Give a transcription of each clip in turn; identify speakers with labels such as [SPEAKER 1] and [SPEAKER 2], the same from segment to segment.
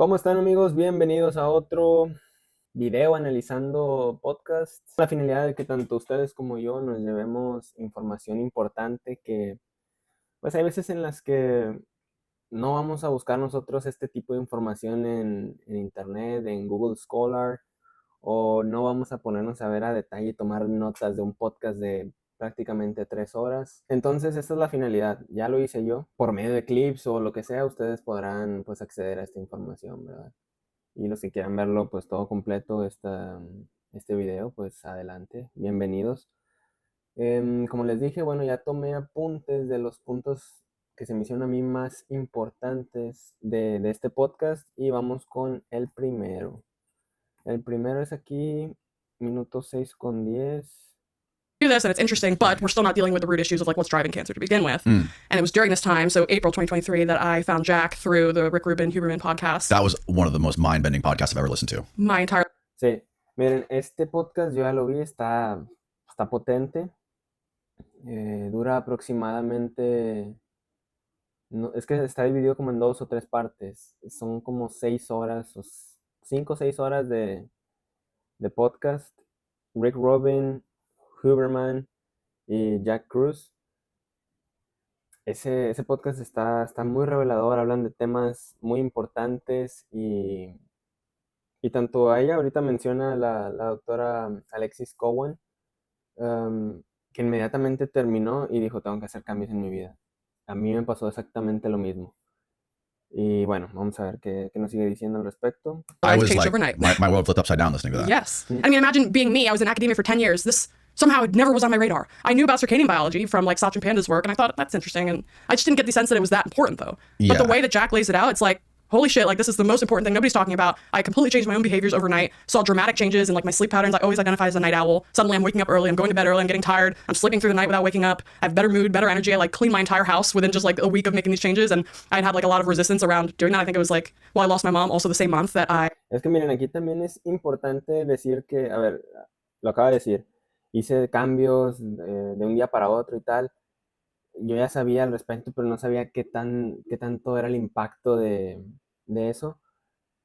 [SPEAKER 1] ¿Cómo están amigos? Bienvenidos a otro video analizando podcast. La finalidad de que tanto ustedes como yo nos llevemos información importante que pues hay veces en las que no vamos a buscar nosotros este tipo de información en internet, en Google Scholar, o no vamos a ponernos a ver a detalle y tomar notas de un podcast de prácticamente 3 horas. Entonces, esta es la finalidad. Ya lo hice yo. Por medio de clips o lo que sea, ustedes podrán pues acceder a esta información, ¿verdad? Y los que quieran verlo pues todo completo, este video, pues adelante, bienvenidos. Como les dije, bueno, ya tomé apuntes de los puntos que se me hicieron a mí más importantes de este podcast y vamos con el primero. El primero es aquí, minuto 6:10.
[SPEAKER 2] Do this and it's interesting, but we're still not dealing with the root issues of like what's driving cancer to begin with. And it was during this time, so April 2023, that I found Jack through the Rick Rubin Huberman podcast.
[SPEAKER 3] That was one of the most mind-bending podcasts I've ever listened to.
[SPEAKER 2] My entire
[SPEAKER 1] Sí, miren, este podcast yo ya lo vi, está potente. Dura aproximadamente, no, es que está dividido como en 2 o 3 partes. Son como 6 horas, o 5 o 6 horas de podcast. Rick Rubin, Huberman y Jack Cruz. Ese podcast está muy revelador, hablan de temas muy importantes y tanto a ella ahorita menciona la doctora Alexis Cowan, que inmediatamente terminó y dijo, tengo que hacer cambios en mi vida. A mí me pasó exactamente lo mismo. Y bueno, vamos a ver qué nos sigue diciendo al respecto.
[SPEAKER 3] I was
[SPEAKER 2] changed
[SPEAKER 3] like,
[SPEAKER 2] overnight.
[SPEAKER 3] my world flipped upside down listening to that.
[SPEAKER 2] Yes. I mean, imagine being me. I was in academia for 10 years. This somehow never was on my radar. I knew about circadian biology from like Sachin Panda's work, and I thought that's interesting. And I just didn't get the sense that it was that important, though. But the
[SPEAKER 3] Yeah.
[SPEAKER 2] way that Jack lays it out, it's like, holy shit, like this is the most important thing nobody's talking about. I completely changed my own behaviors overnight, saw dramatic changes in like my sleep patterns. I always identify as a night owl. Suddenly I'm waking up early, I'm going to bed early, I'm getting tired, I'm sleeping through the night without waking up. I have better mood, better energy. I like clean my entire house within just like a week of making these changes. And I'd have like a lot of resistance around doing that. I think it was like, well, I lost my mom also the same month that I
[SPEAKER 1] Es que miren, aquí también es importante decir que, a ver, lo acaba de decir, hice cambios de un día para otro y tal. Yo ya sabía al respecto, pero no sabía qué tanto era el impacto de eso,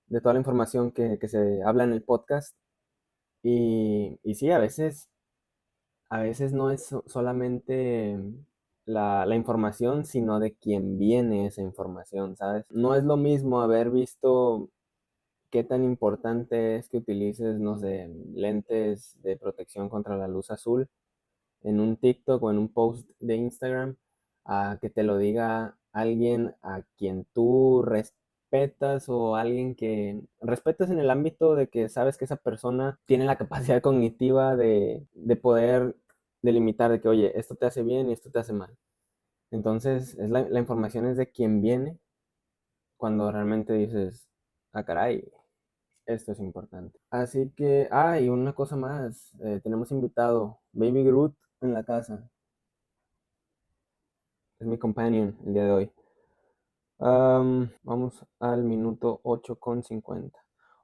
[SPEAKER 1] de toda la información que se habla en el podcast. Y sí, a veces no es solamente la información, sino de quién viene esa información, ¿sabes? No es lo mismo haber visto qué tan importante es que utilices, no sé, lentes de protección contra la luz azul en un TikTok o en un post de Instagram, a que te lo diga alguien a quien tú respetas o alguien que respetas en el ámbito de que sabes que esa persona tiene la capacidad cognitiva de poder delimitar de que, oye, esto te hace bien y esto te hace mal. Entonces, la información es de quien viene cuando realmente dices, ah, caray, esto es importante. Así que, y una cosa más, tenemos invitado, Baby Groot en la casa. Es mi companion el día de hoy. Vamos al minuto 8:50.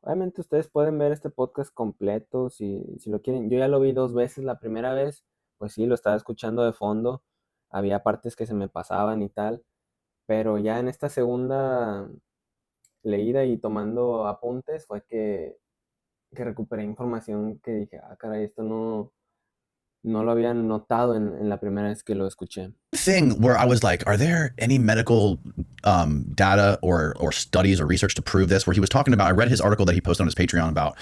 [SPEAKER 1] Obviamente ustedes pueden ver este podcast completo si lo quieren. Yo ya lo vi 2 veces. La primera vez, pues sí, lo estaba escuchando de fondo. Había partes que se me pasaban y tal. Pero ya en esta segunda leída y tomando apuntes fue que recuperé información que dije, caray, esto no lo había notado en la primera vez que lo escuché.
[SPEAKER 3] Thing where I was like, are there any medical data or studies or research to prove this? Where he was talking about, I read his article that he posted on his Patreon about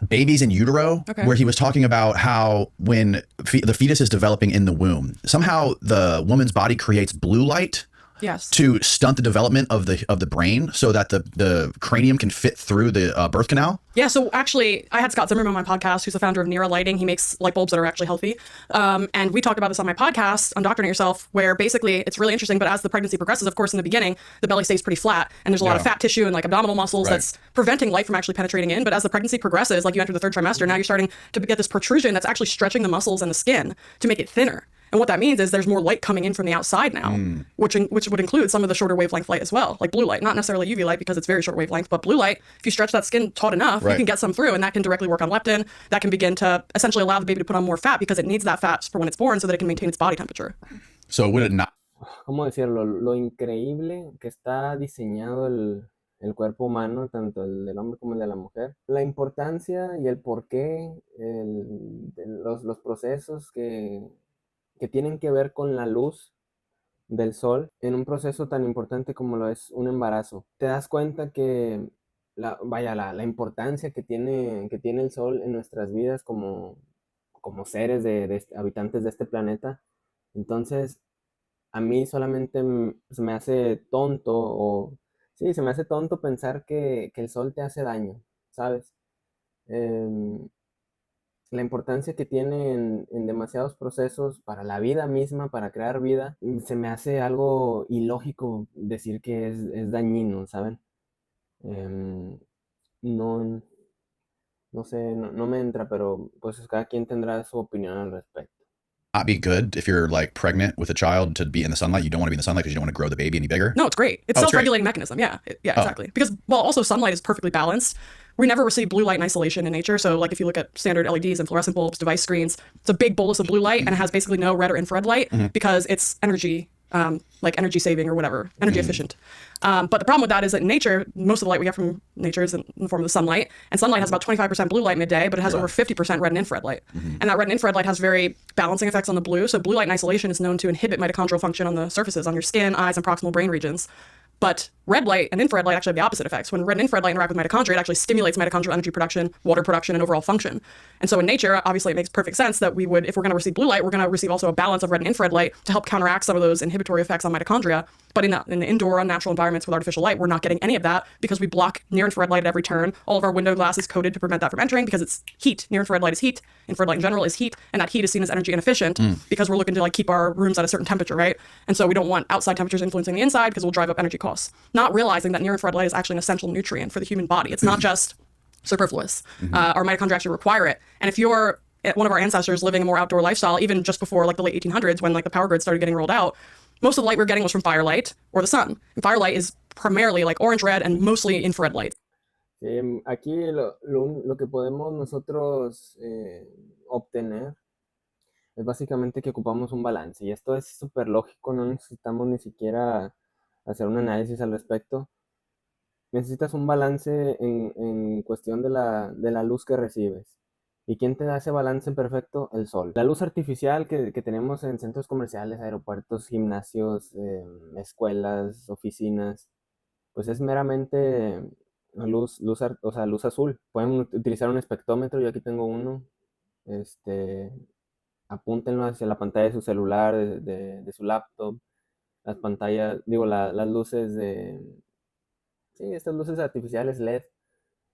[SPEAKER 3] babies in utero, where he was talking about how when the fetus is developing in the womb, somehow the woman's body creates blue light
[SPEAKER 2] yes.
[SPEAKER 3] to stunt the development of the brain so that the cranium can fit through the birth canal.
[SPEAKER 2] Yeah, so actually, I had Scott Zimmerman on my podcast, who's the founder of Nera Lighting. He makes light bulbs that are actually healthy. And we talked about this on my podcast, Undoctrinating Yourself, where basically it's really interesting, but as the pregnancy progresses, of course, in the beginning, the belly stays pretty flat, and there's a lot of fat tissue and like abdominal muscles that's preventing light from actually penetrating in. But as the pregnancy progresses, like you enter the third trimester, now you're starting to get this protrusion that's actually stretching the muscles and the skin to make it thinner. And what that means is there's more light coming in from the outside now, which would include some of the shorter wavelength light as well, like blue light, not necessarily UV light because it's very short wavelength, but blue light, if you stretch that skin taut enough, you can get some through, and that can directly work on leptin. That can begin to essentially allow the baby to put on more fat because it needs that fat for when it's born so that it can maintain its body temperature.
[SPEAKER 3] So would it not?
[SPEAKER 1] ¿Cómo decirlo? Lo increíble que está diseñado el cuerpo humano, tanto el del hombre como el de la mujer. La importancia y el porqué, los procesos que tienen que ver con la luz del sol en un proceso tan importante como lo es un embarazo. Te das cuenta que la importancia que tiene el sol en nuestras vidas como seres habitantes de este planeta. Entonces, a mí solamente se me hace tonto, sí, se me hace tonto pensar que el sol te hace daño, ¿sabes? Em, la importancia que tiene en demasiados procesos para la vida misma, para crear vida, se me hace algo ilógico decir que es dañino, ¿saben? Em, no, no sé, no me entra, pero pues cada quien tendrá su opinión al respecto.
[SPEAKER 3] Not be good if you're like pregnant with a child to be in the sunlight. You don't want to be in the sunlight because you don't want to grow the baby any bigger.
[SPEAKER 2] No, it's great. It's self-regulating mechanism. Yeah, exactly. Because also sunlight is perfectly balanced. We never receive blue light in isolation in nature. So like if you look at standard LEDs and fluorescent bulbs, device screens, it's a big bolus of blue light and it has basically no red or infrared light because it's energy, like energy saving or whatever, energy efficient. But the problem with that is that in nature, most of the light we get from nature is in the form of the sunlight. And sunlight has about 25% blue light midday, but it has over 50% red and infrared light. And that red and infrared light has very balancing effects on the blue. So blue light in isolation is known to inhibit mitochondrial function on the surfaces, on your skin, eyes, and proximal brain regions. But red light and infrared light actually have the opposite effects. When red and infrared light interact with mitochondria, it actually stimulates mitochondrial energy production, water production, and overall function. And so in nature, obviously it makes perfect sense that we would, if we're going to receive blue light, we're going to receive also a balance of red and infrared light to help counteract some of those inhibitory effects on mitochondria. But in the indoor, unnatural environments with artificial light, we're not getting any of that because we block near-infrared light at every turn. All of our window glass is coated to prevent that from entering because it's heat. Near-infrared light is heat. Infrared light in general is heat. And that heat is seen as energy inefficient because we're looking to like keep our rooms at a certain temperature, right? And so we don't want outside temperatures influencing the inside because we'll drive up energy costs. Not realizing that near-infrared light is actually an essential nutrient for the human body. It's not just superfluous. Our mitochondria actually require it. And if you're one of our ancestors living a more outdoor lifestyle, even just before like the late 1800s when like the power grid started getting rolled out, most of the light we're getting was from firelight or the sun. And firelight is primarily like orange, red, and mostly infrared light.
[SPEAKER 1] Aquí lo que podemos nosotros obtener es básicamente que ocupamos un balance. Y esto es súper lógico, no necesitamos ni siquiera hacer un análisis al respecto. Necesitas un balance en cuestión de la luz que recibes. ¿Y quién te da ese balance perfecto? El sol. La luz artificial que tenemos en centros comerciales, aeropuertos, gimnasios, escuelas, oficinas, pues es meramente o sea, luz azul. Pueden utilizar un espectrómetro, yo aquí tengo uno. Apúntenlo hacia la pantalla de su celular, de su laptop, las pantallas, digo, las luces sí, estas luces artificiales LED.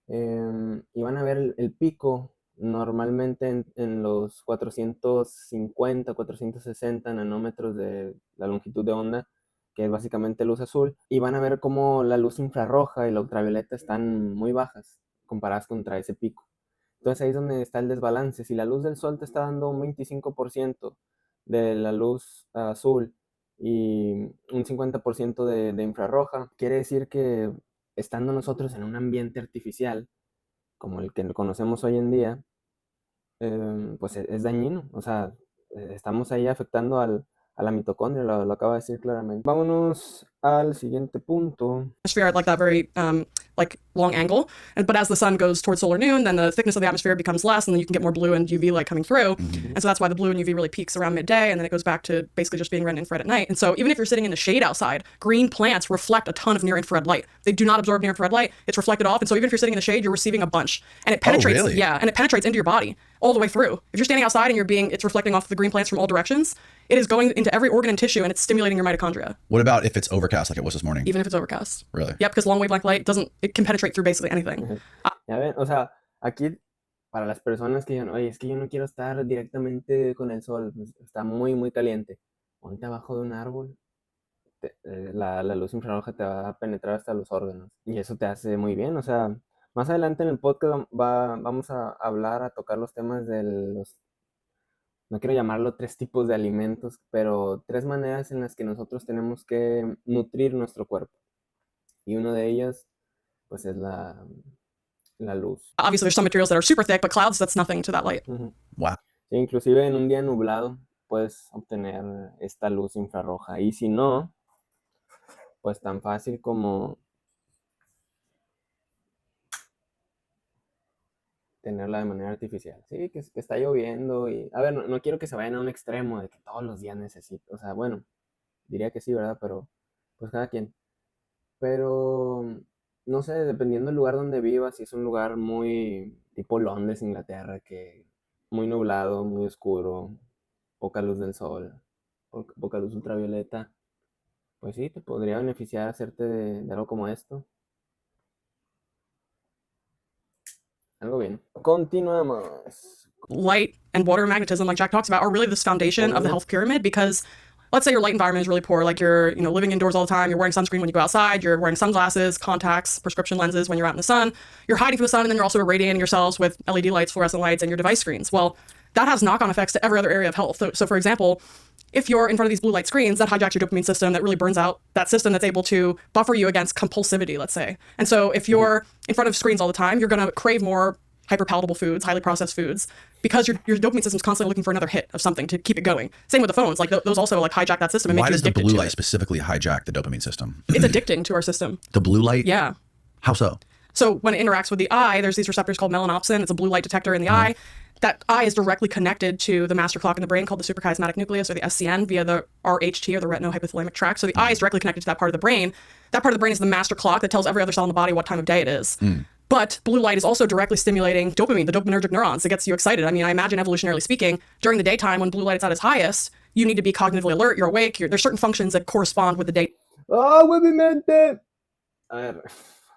[SPEAKER 1] Y van a ver el pico normalmente en los 450, 460 nanómetros de la longitud de onda, que es básicamente luz azul, y van a ver cómo la luz infrarroja y la ultravioleta están muy bajas comparadas contra ese pico. Entonces ahí es donde está el desbalance. Si la luz del sol te está dando un 25% de la luz azul y un 50% de infrarroja, quiere decir que estando nosotros en un ambiente artificial, como el que conocemos hoy en día, pues es dañino. O sea, estamos ahí afectando a la mitocondria, lo acaba de decir claramente. Vámonos al siguiente punto.
[SPEAKER 2] Atmosphere at like that very like long angle, but as the sun goes towards solar noon, then the thickness of the atmosphere becomes less, and then you can get more blue and UV light coming through. And so that's why the blue and UV really peaks around midday, and then it goes back to basically just being red and infrared at night. And so even if you're sitting in the shade outside, green plants reflect a ton of near infrared light. They do not absorb near infrared light; it's reflected off. And so even if you're sitting in the shade, you're receiving a bunch, and it penetrates.
[SPEAKER 3] Oh, really?
[SPEAKER 2] Yeah, and it penetrates into your body all the way through. If you're standing outside and it's reflecting off the green plants from all directions, it is going into every organ and tissue, and it's stimulating your mitochondria.
[SPEAKER 3] What about if it's overcast like it was this morning?
[SPEAKER 2] Even if it's overcast.
[SPEAKER 3] Really?
[SPEAKER 2] Yep, because long wavelength light it can penetrate through basically anything.
[SPEAKER 1] Ya ven, o sea, aquí para las personas que digan, oye, es que yo no quiero estar directamente con el sol, pues, está muy, muy caliente. Ponte abajo de un árbol, la luz infrarroja te va a penetrar hasta los órganos. Y eso te hace muy bien, o sea, más adelante en el podcast vamos a hablar, a tocar los temas de no quiero llamarlo 3 tipos de alimentos, pero 3 maneras en las que nosotros tenemos que nutrir nuestro cuerpo. Y uno de ellos, pues es la luz.
[SPEAKER 2] Obviously, there's some materials that are super thick, but clouds, that's nothing to that light.
[SPEAKER 3] Wow.
[SPEAKER 1] Sí, inclusive en un día nublado puedes obtener esta luz infrarroja. Y si no, pues tan fácil como tenerla de manera artificial. Sí, que está lloviendo y... A ver, no quiero que se vayan a un extremo de que todos los días necesito. O sea, bueno, diría que sí, ¿verdad? Pero pues cada quien. Pero, no sé, dependiendo del lugar donde vivas, si es un lugar muy tipo Londres, Inglaterra, que muy nublado, muy oscuro, poca luz del sol, poca luz ultravioleta, pues sí, te podría beneficiar hacerte de algo como esto. Algo bien. Continuamos.
[SPEAKER 2] Light and water magnetism, like Jack talks about, are really this foundation of the health pyramid, because let's say your light environment is really poor, like you're, living indoors all the time, you're wearing sunscreen when you go outside, you're wearing sunglasses, contacts, prescription lenses when you're out in the sun, you're hiding from the sun, and then you're also irradiating yourselves with LED lights, fluorescent lights, and your device screens. Well, that has knock-on effects to every other area of health. So for example, if you're in front of these blue light screens, that hijacks your dopamine system, that really burns out that system that's able to buffer you against compulsivity, let's say. And so if you're in front of screens all the time, you're going to crave more hyperpalatable foods, highly processed foods, because your dopamine system's constantly looking for another hit of something to keep it going. Same with the phones, like those also like hijack that system and make you addicted to it.
[SPEAKER 3] Why does the blue light specifically hijack the dopamine system?
[SPEAKER 2] It's addicting to our system.
[SPEAKER 3] The blue light?
[SPEAKER 2] Yeah.
[SPEAKER 3] How so?
[SPEAKER 2] So when it interacts with the eye, there's these receptors called melanopsin. It's a blue light detector in the eye. That eye is directly connected to the master clock in the brain called the suprachiasmatic nucleus, or the SCN, via the RHT, or the retinohypothalamic tract. So the eye is directly connected to that part of the brain. That part of the brain is the master clock that tells every other cell in the body what time of day it is. But blue light is also directly stimulating dopamine, the dopaminergic neurons. It gets you excited. I mean, I imagine evolutionarily speaking, during the daytime when blue light is at its highest, you need to be cognitively alert, you're awake, there's certain functions that correspond with the day.
[SPEAKER 1] ¡Oh, güey, mi mente! A ver,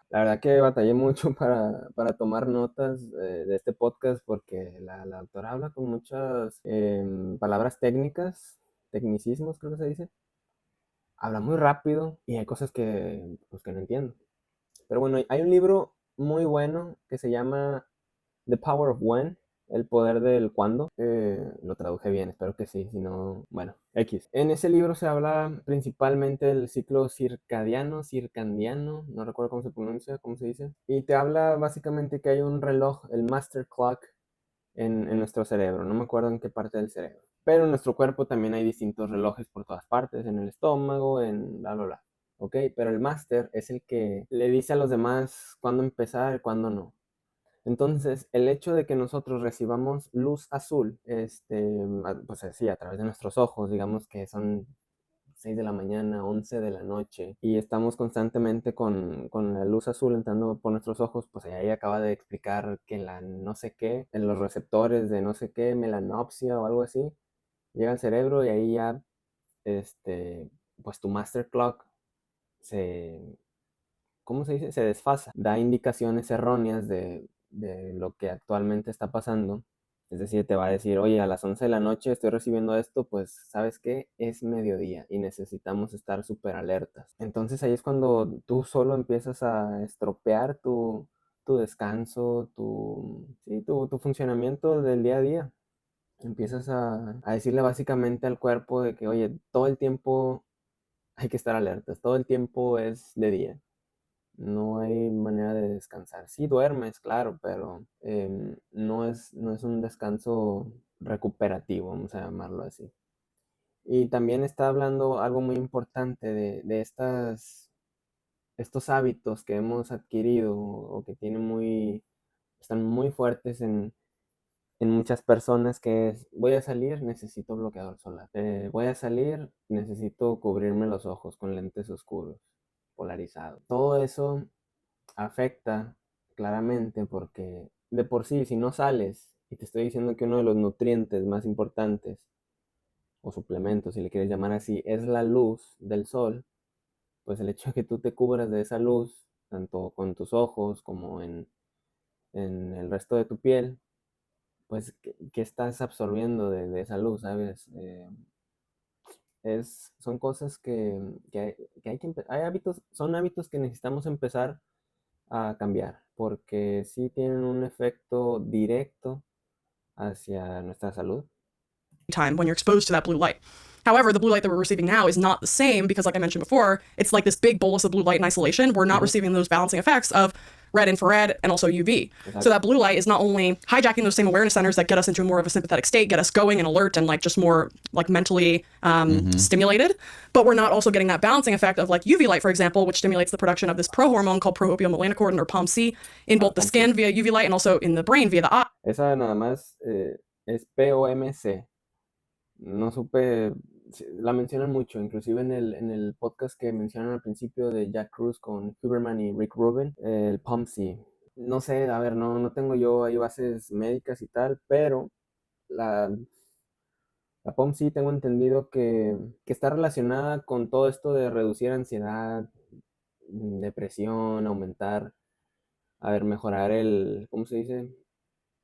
[SPEAKER 1] la verdad que batallé mucho para tomar notas de este podcast porque la doctora habla con muchas palabras técnicas, tecnicismos creo que se dice. Habla muy rápido y hay cosas que no entiendo. Pero bueno, hay un libro muy bueno que se llama The Power of When, el poder del cuándo. Lo traduje bien, espero que sí, si no, bueno, X. En ese libro se habla principalmente del ciclo circadiano, no recuerdo cómo se pronuncia, cómo se dice. Y te habla básicamente que hay un reloj, el master clock, en nuestro cerebro. No me acuerdo en qué parte del cerebro. Pero en nuestro cuerpo también hay distintos relojes por todas partes, en el estómago, en bla, bla, bla. ¿Ok? Pero el máster es el que le dice a los demás cuándo empezar y cuándo no. Entonces, el hecho de que nosotros recibamos luz azul, pues sí, a través de nuestros ojos, digamos que son 6 de la mañana, 11 de la noche, y estamos constantemente con la luz azul entrando por nuestros ojos, pues ahí acaba de explicar que la no sé qué, en los receptores de no sé qué, melanopsia o algo así, llega al cerebro y ahí ya, pues tu master clock ¿cómo se dice? Se desfasa, da indicaciones erróneas de lo que actualmente está pasando. Es decir, te va a decir, oye, a las 11 de la noche estoy recibiendo esto, pues, ¿sabes qué? Es mediodía y necesitamos estar súper alertas. Entonces ahí es cuando tú solo empiezas a estropear tu descanso, tu funcionamiento del día a día. Empiezas a decirle básicamente al cuerpo de que, oye, todo el tiempo hay que estar alertas, todo el tiempo es de día. No hay manera de descansar. Sí duermes, claro, pero no es un descanso recuperativo, vamos a llamarlo así. Y también está hablando algo muy importante de estos hábitos que hemos adquirido o que están muy fuertes en muchas personas, que es, voy a salir, necesito bloqueador solar. Voy a salir, necesito cubrirme los ojos con lentes oscuros, polarizados. Todo eso afecta claramente porque de por sí, si no sales, y te estoy diciendo que uno de los nutrientes más importantes, o suplementos, si le quieres llamar así, es la luz del sol, pues el hecho de que tú te cubras de esa luz, tanto con tus ojos como en el resto de tu piel, pues, ¿qué estás absorbiendo de esa luz, sabes? Son cosas que hay que son hábitos que necesitamos empezar a cambiar, porque sí tienen un efecto directo hacia nuestra salud.
[SPEAKER 2] Time when you're exposed to that blue light. However, the blue light that we're receiving now is not the same because, like I mentioned before, it's like this big bolus of blue light in isolation. We're not receiving those balancing effects of red infrared, and also UV. Exactly. So that blue light is not only hijacking those same awareness centers that get us into more of a sympathetic state, get us going and alert and like just more like mentally stimulated, but we're not also getting that balancing effect of like UV light, for example, which stimulates the production of this prohormone called proopiomelanocortin or POMC in both the skin via UV light and also in the brain via the eye.
[SPEAKER 1] Esa nada más es POMC. No supe, la mencionan mucho, inclusive en el podcast que mencionan al principio de Jack Kruse con Huberman y Rick Rubin, el POMC. No sé, a ver, no tengo yo ahí bases médicas y tal, pero la POMC tengo entendido que está relacionada con todo esto de reducir ansiedad, depresión, aumentar, a ver, mejorar el, ¿cómo se dice?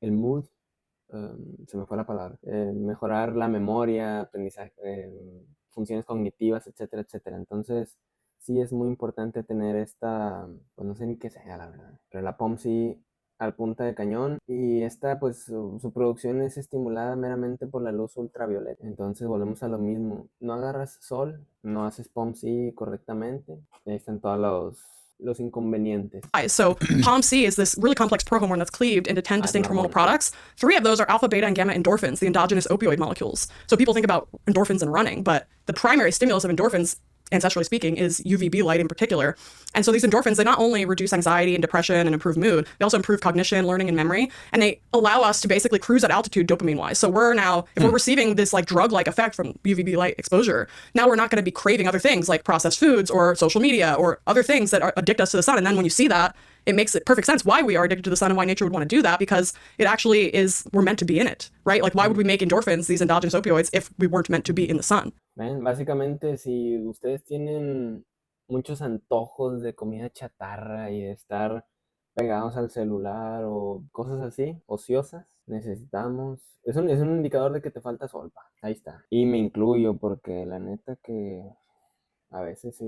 [SPEAKER 1] El mood. Se me fue la palabra, mejorar la memoria, aprendizaje, funciones cognitivas, etcétera, etcétera. Entonces, sí es muy importante tener esta, pues no sé ni qué sea la verdad, pero la POMC al punta de cañón, y esta pues su producción es estimulada meramente por la luz ultravioleta. Entonces volvemos a lo mismo, no agarras sol, no haces POMC correctamente, ahí están todos los inconvenientes.
[SPEAKER 2] So POMC is this really complex prohormone that's cleaved into 10 distinct hormonal products. 3 of those are alpha, beta, and gamma endorphins, the endogenous opioid molecules. So people think about endorphins and running, but the primary stimulus of endorphins, ancestrally speaking, is UVB light in particular. And so these endorphins, they not only reduce anxiety and depression and improve mood, they also improve cognition, learning, and memory. And they allow us to basically cruise at altitude dopamine-wise. So we're now, if we're receiving this like drug-like effect from UVB light exposure, now we're not going to be craving other things like processed foods or social media or other things that addict us to the sun. And then when you see that, it makes it perfect sense why we are addicted to the sun and why nature would want to do that, because it actually is, we're meant to be in it, right? Like why would we make endorphins, these endogenous opioids, if we weren't meant to be in the sun?
[SPEAKER 1] Ven, básicamente si ustedes tienen muchos antojos de comida chatarra y de estar pegados al celular o cosas así, ociosas, necesitamos, es un indicador de que te falta sol, ahí está. Y me incluyo porque la neta que a veces sí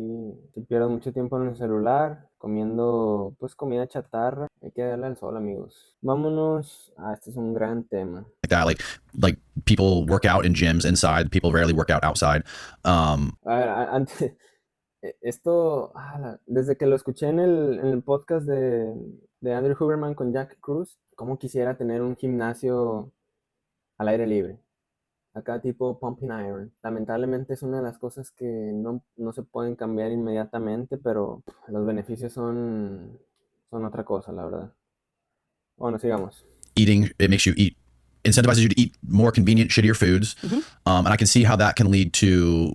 [SPEAKER 1] pierdo mucho tiempo en el celular comiendo pues comida chatarra. Hay que darle al sol, amigos. Vámonos. Este es un gran tema.
[SPEAKER 3] Like people work out in gyms inside. People rarely work out outside.
[SPEAKER 1] A ver, antes, esto, desde que lo escuché en el podcast de Andrew Huberman con Jack Kruse, cómo quisiera tener un gimnasio al aire libre. Acá tipo pumping iron. Lamentablemente es una de las cosas que no se pueden cambiar inmediatamente, pero los beneficios son otra cosa, la verdad. Bueno, sigamos.
[SPEAKER 3] Eating, it makes you eat, incentivizes you to eat more convenient, shittier foods. And I can see how that can lead to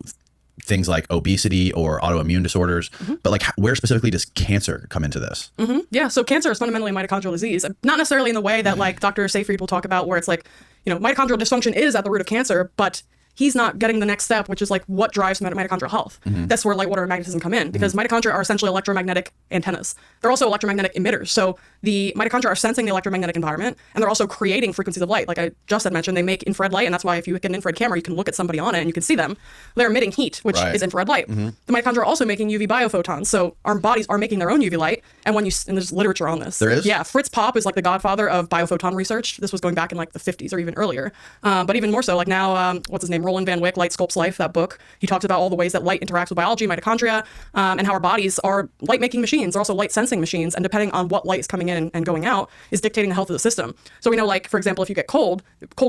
[SPEAKER 3] things like obesity or autoimmune disorders. But like where specifically does cancer come into this?
[SPEAKER 2] Yeah, so cancer is fundamentally mitochondrial disease. Not necessarily in the way that like Dr. Seyfried will talk about, where it's like, you know, mitochondrial dysfunction is at the root of cancer, but he's not getting the next step, which is like what drives mitochondrial health. That's where light, water, and magnetism come in, because mitochondria are essentially electromagnetic antennas. They're also electromagnetic emitters. So the mitochondria are sensing the electromagnetic environment, and they're also creating frequencies of light. Like I just had mentioned, they make infrared light, and that's why if you get an infrared camera, you can look at somebody on it and you can see them. They're emitting heat, which is infrared light. The mitochondria are also making UV biophotons. So our bodies are making their own UV light. And and there's literature on this.
[SPEAKER 3] There is?
[SPEAKER 2] Yeah, Fritz Popp is like the godfather of biophoton research. This was going back in like the 50s or even earlier. But even more so, like now, what's his name? Roland Van Wyck, Light Sculpts Life, that book. He talks about all the ways that light interacts with biology, mitochondria, and how our bodies are light-making machines. They're also light-sensing machines. And depending on what light is coming in and going out is dictating the health of the system. So we know, like, for example, if you get cold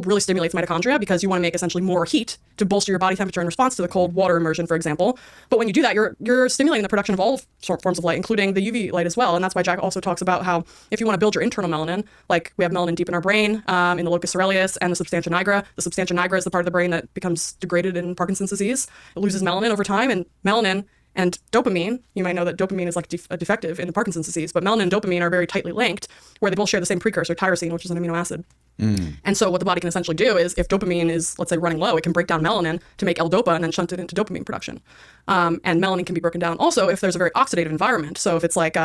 [SPEAKER 2] really stimulates mitochondria because you want to make essentially more heat to bolster your body temperature in response to the cold water immersion, for example. But when you do that, you're stimulating the production of all forms of light, including the UV light as well. And that's why Jack also talks about how if you want to build your internal melanin, like we have melanin deep in our brain, in the locus coeruleus and the substantia nigra. The substantia nigra is the part of the brain that becomes degraded in Parkinson's disease. It loses melanin over time, and melanin and dopamine, you might know that dopamine is like defective in Parkinson's disease, but melanin and dopamine are very tightly linked, where they both share the same precursor, tyrosine, which is an amino acid. And so what the body can essentially do is, if dopamine is, let's say, running low, it can break down melanin to make L-dopa and then shunt it into dopamine production. And melanin can be broken down also if there's a very oxidative environment. So if it's like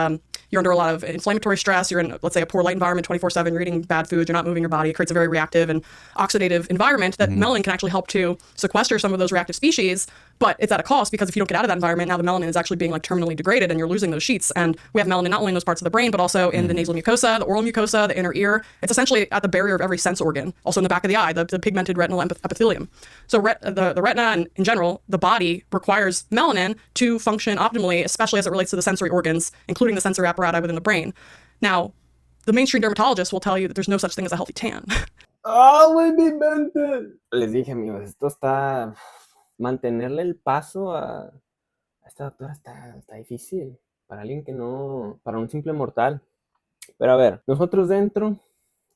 [SPEAKER 2] you're under a lot of inflammatory stress, you're in, let's say, a poor light environment 24/7, you're eating bad food, you're not moving your body, it creates a very reactive and oxidative environment that melanin can actually help to sequester some of those reactive species. But it's at a cost, because if you don't get out of that environment, now the melanin is actually being like terminally degraded and you're losing those sheets. And we have melanin not only in those parts of the brain, but also in the nasal mucosa, the oral mucosa, the inner ear. It's essentially at the barrier of every sense organ, also in the back of the eye, the pigmented retinal epithelium. So the retina and in general, the body requires melanin to function optimally, especially as it relates to the sensory organs, including the sensory apparati within the brain. Now, the mainstream dermatologist will tell you that there's no such thing as a healthy tan.
[SPEAKER 1] ¡Ah, güey, mi mente! Les dije, amigos, esto está... Mantenerle el paso a esta doctora está difícil. Para alguien que no... Para un simple mortal. Pero a ver, nosotros dentro...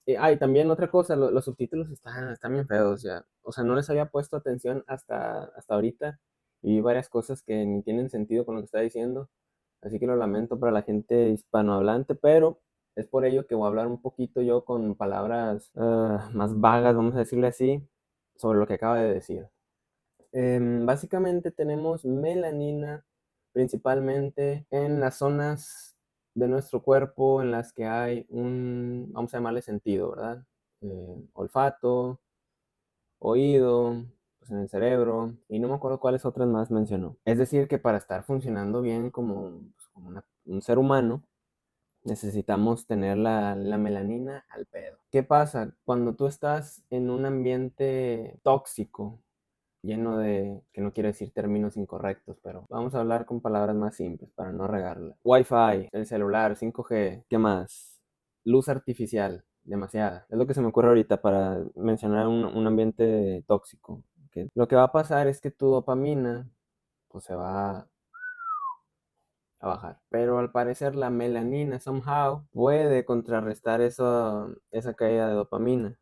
[SPEAKER 1] y también otra cosa, los subtítulos están bien feos ya. O sea, no les había puesto atención hasta ahorita. Y vi varias cosas que ni tienen sentido con lo que está diciendo. Así que lo lamento para la gente hispanohablante, pero es por ello que voy a hablar un poquito yo con palabras más vagas, vamos a decirle así, sobre lo que acaba de decir. Básicamente tenemos melanina principalmente en las zonas de nuestro cuerpo en las que hay vamos a llamarle sentido, ¿verdad? Olfato, oído, pues en el cerebro, y no me acuerdo cuáles otras más mencionó. Es decir, que para estar funcionando bien como un ser humano, necesitamos tener la melanina al pedo. ¿Qué pasa? Cuando tú estás en un ambiente tóxico, lleno de, que no quiero decir términos incorrectos, pero vamos a hablar con palabras más simples para no regarla. Wi-Fi, el celular, 5G, ¿qué más? Luz artificial, demasiada. Es lo que se me ocurre ahorita para mencionar un ambiente tóxico. ¿Okay? Lo que va a pasar es que tu dopamina pues se va a bajar. Pero al parecer la melanina somehow puede contrarrestar esa caída de dopamina.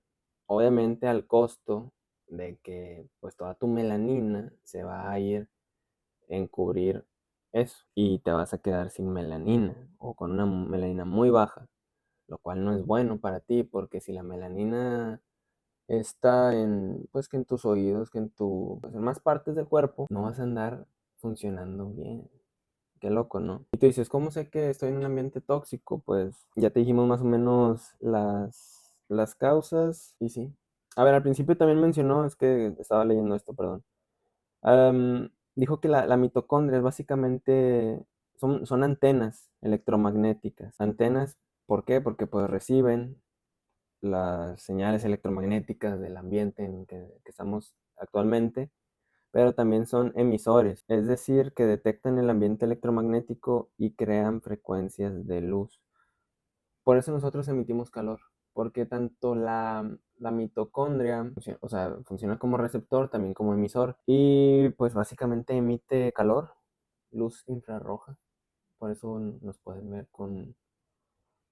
[SPEAKER 1] Obviamente al costo de que pues toda tu melanina se va a ir en cubrir eso y te vas a quedar sin melanina o con una melanina muy baja, lo cual no es bueno para ti porque si la melanina está pues que en tus oídos, que pues en más partes del cuerpo, no vas a andar funcionando bien. Qué loco, ¿no? Y tú dices, ¿cómo sé que estoy en un ambiente tóxico? Pues ya te dijimos más o menos las causas y sí. A ver, al principio también mencionó, es que estaba leyendo esto, perdón. Dijo que la mitocondria es básicamente son antenas electromagnéticas. Antenas, ¿por qué? Porque pues reciben las señales electromagnéticas del ambiente en que estamos actualmente, pero también son emisores, es decir, que detectan el ambiente electromagnético y crean frecuencias de luz. Por eso nosotros emitimos calor, porque tanto la mitocondria, o sea, funciona como receptor, también como emisor, y pues básicamente emite calor, luz infrarroja. Por eso nos pueden ver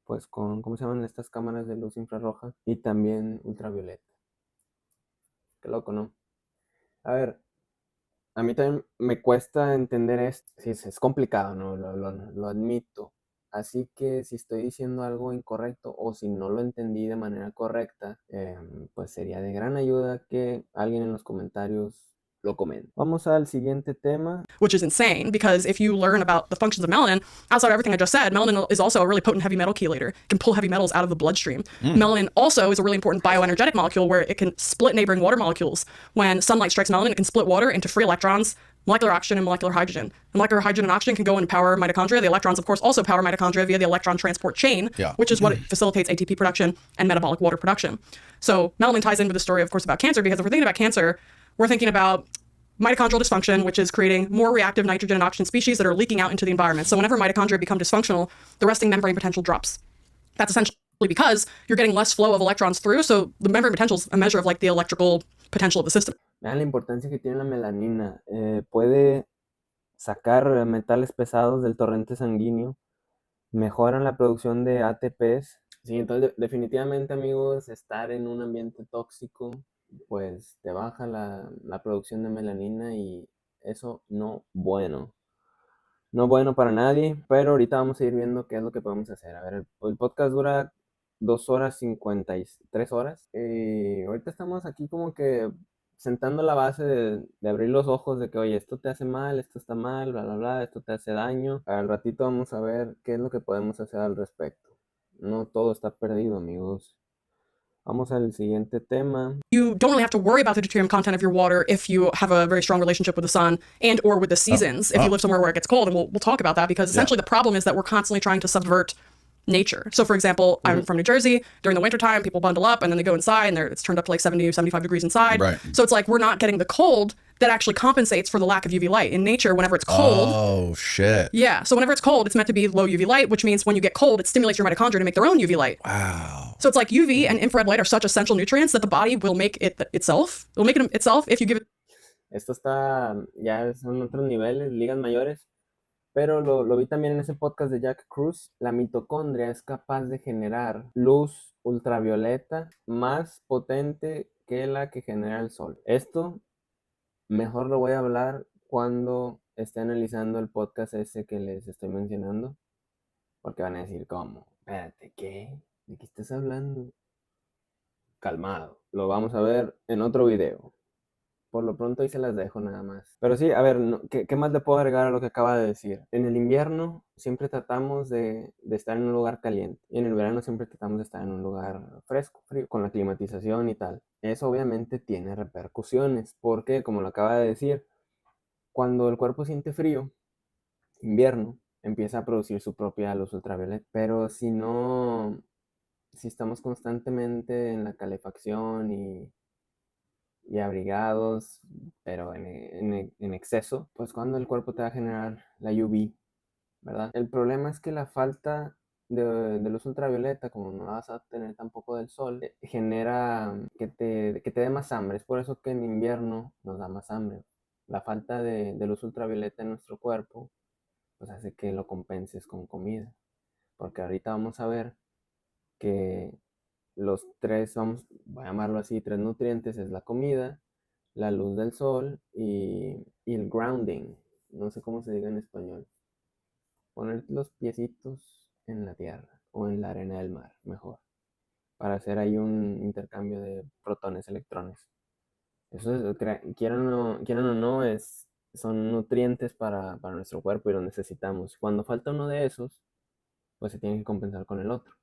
[SPEAKER 1] pues con, ¿cómo se llaman estas cámaras de luz infrarroja? Y también ultravioleta. Qué loco, ¿no? A ver, a mí también me cuesta entender esto. Sí, es complicado, ¿no? Lo admito. Así que si estoy diciendo algo incorrecto o si no lo entendí de manera correcta, pues sería de gran ayuda que alguien en los comentarios lo comente. Vamos al siguiente tema.
[SPEAKER 2] Which is insane because if you learn about the functions of melanin, outside of everything I just said, melanin is also a really potent heavy metal chelator. It can pull heavy metals out of the bloodstream. Melanin also is a really important bioenergetic molecule where it can split neighboring water molecules. When sunlight strikes melanin, it can split water into free electrons, molecular oxygen, and molecular hydrogen. And molecular hydrogen and oxygen can go and power mitochondria. The electrons, of course, also power mitochondria via the electron transport chain, which is what facilitates ATP production and metabolic water production. So melanin ties in with the story, of course, about cancer, because if we're thinking about cancer, we're thinking about mitochondrial dysfunction, which is creating more reactive nitrogen and oxygen species that are leaking out into the environment. So whenever mitochondria become dysfunctional, the resting membrane potential drops. That's essentially because you're getting less flow of electrons through, so the membrane potential is a measure of like the electrical potential of the system.
[SPEAKER 1] Vean la importancia que tiene la melanina. Puede sacar metales pesados del torrente sanguíneo, mejoran la producción de ATPs. Sí, entonces definitivamente, amigos, estar en un ambiente tóxico pues te baja la producción de melanina y eso no bueno. No bueno para nadie, pero ahorita vamos a ir viendo qué es lo que podemos hacer. A ver, el podcast dura 2 horas 53 horas. Ahorita estamos aquí como que sentando la base de abrir los ojos de que, oye, esto te hace mal, esto está mal, bla, bla, bla, esto te hace daño. Al ratito vamos a ver qué es lo que podemos hacer al respecto. No todo está perdido, amigos. Vamos al siguiente tema.
[SPEAKER 2] You don't really have to worry about the deuterium content of your water if you have a very strong relationship with the sun and or with the seasons. If you live somewhere where it gets cold, and we'll talk about that because essentially the problem is that we're constantly trying to subvert nature. So for example, I'm from New Jersey. During the wintertime, people bundle up and then they go inside and it's turned up to like 70 or 75 degrees inside.
[SPEAKER 3] Right.
[SPEAKER 2] So it's like we're not getting the cold that actually compensates for the lack of UV light. In nature, whenever it's cold,
[SPEAKER 3] oh shit,
[SPEAKER 2] yeah, so whenever it's cold, it's meant to be low UV light, which means when you get cold, it stimulates your mitochondria to make their own UV light.
[SPEAKER 3] wow.
[SPEAKER 2] So it's like UV and infrared light are such essential nutrients that the body will make it itself. It will make it itself if you give it.
[SPEAKER 1] Esto está, ya son otros niveles, ligas mayores, pero lo vi también en ese podcast de Jack Kruse. La mitocondria es capaz de generar luz ultravioleta más potente que la que genera el sol. Esto mejor lo voy a hablar cuando esté analizando el podcast ese que les estoy mencionando, porque van a decir, ¿cómo? Espérate, ¿qué? ¿De qué estás hablando? Calmado, lo vamos a ver en otro video. Por lo pronto ahí se las dejo nada más. Pero sí, a ver, ¿qué más le puedo agregar a lo que acaba de decir? En el invierno siempre tratamos de estar en un lugar caliente. Y en el verano siempre tratamos de estar en un lugar fresco, frío, con la climatización y tal. Eso obviamente tiene repercusiones. Porque, como lo acaba de decir, cuando el cuerpo siente frío, invierno, empieza a producir su propia luz ultravioleta. Pero si estamos constantemente en la calefacción y abrigados, pero en exceso, pues cuando el cuerpo te va a generar la UV, ¿verdad? El problema es que la falta de luz ultravioleta, como no la vas a tener tampoco del sol, genera que te dé más hambre. Es por eso que en invierno nos da más hambre. La falta de luz ultravioleta en nuestro cuerpo, pues hace que lo compenses con comida. Porque ahorita vamos a ver que los tres, voy a llamarlo así, tres nutrientes es la comida, la luz del sol y el grounding. No sé cómo se diga en español. Poner los piecitos en la tierra o en la arena del mar, mejor. Para hacer ahí un intercambio de protones, electrones. Eso es, quieran o no, son nutrientes para nuestro cuerpo y lo necesitamos. Cuando falta uno de esos, pues se tiene que compensar con el otro.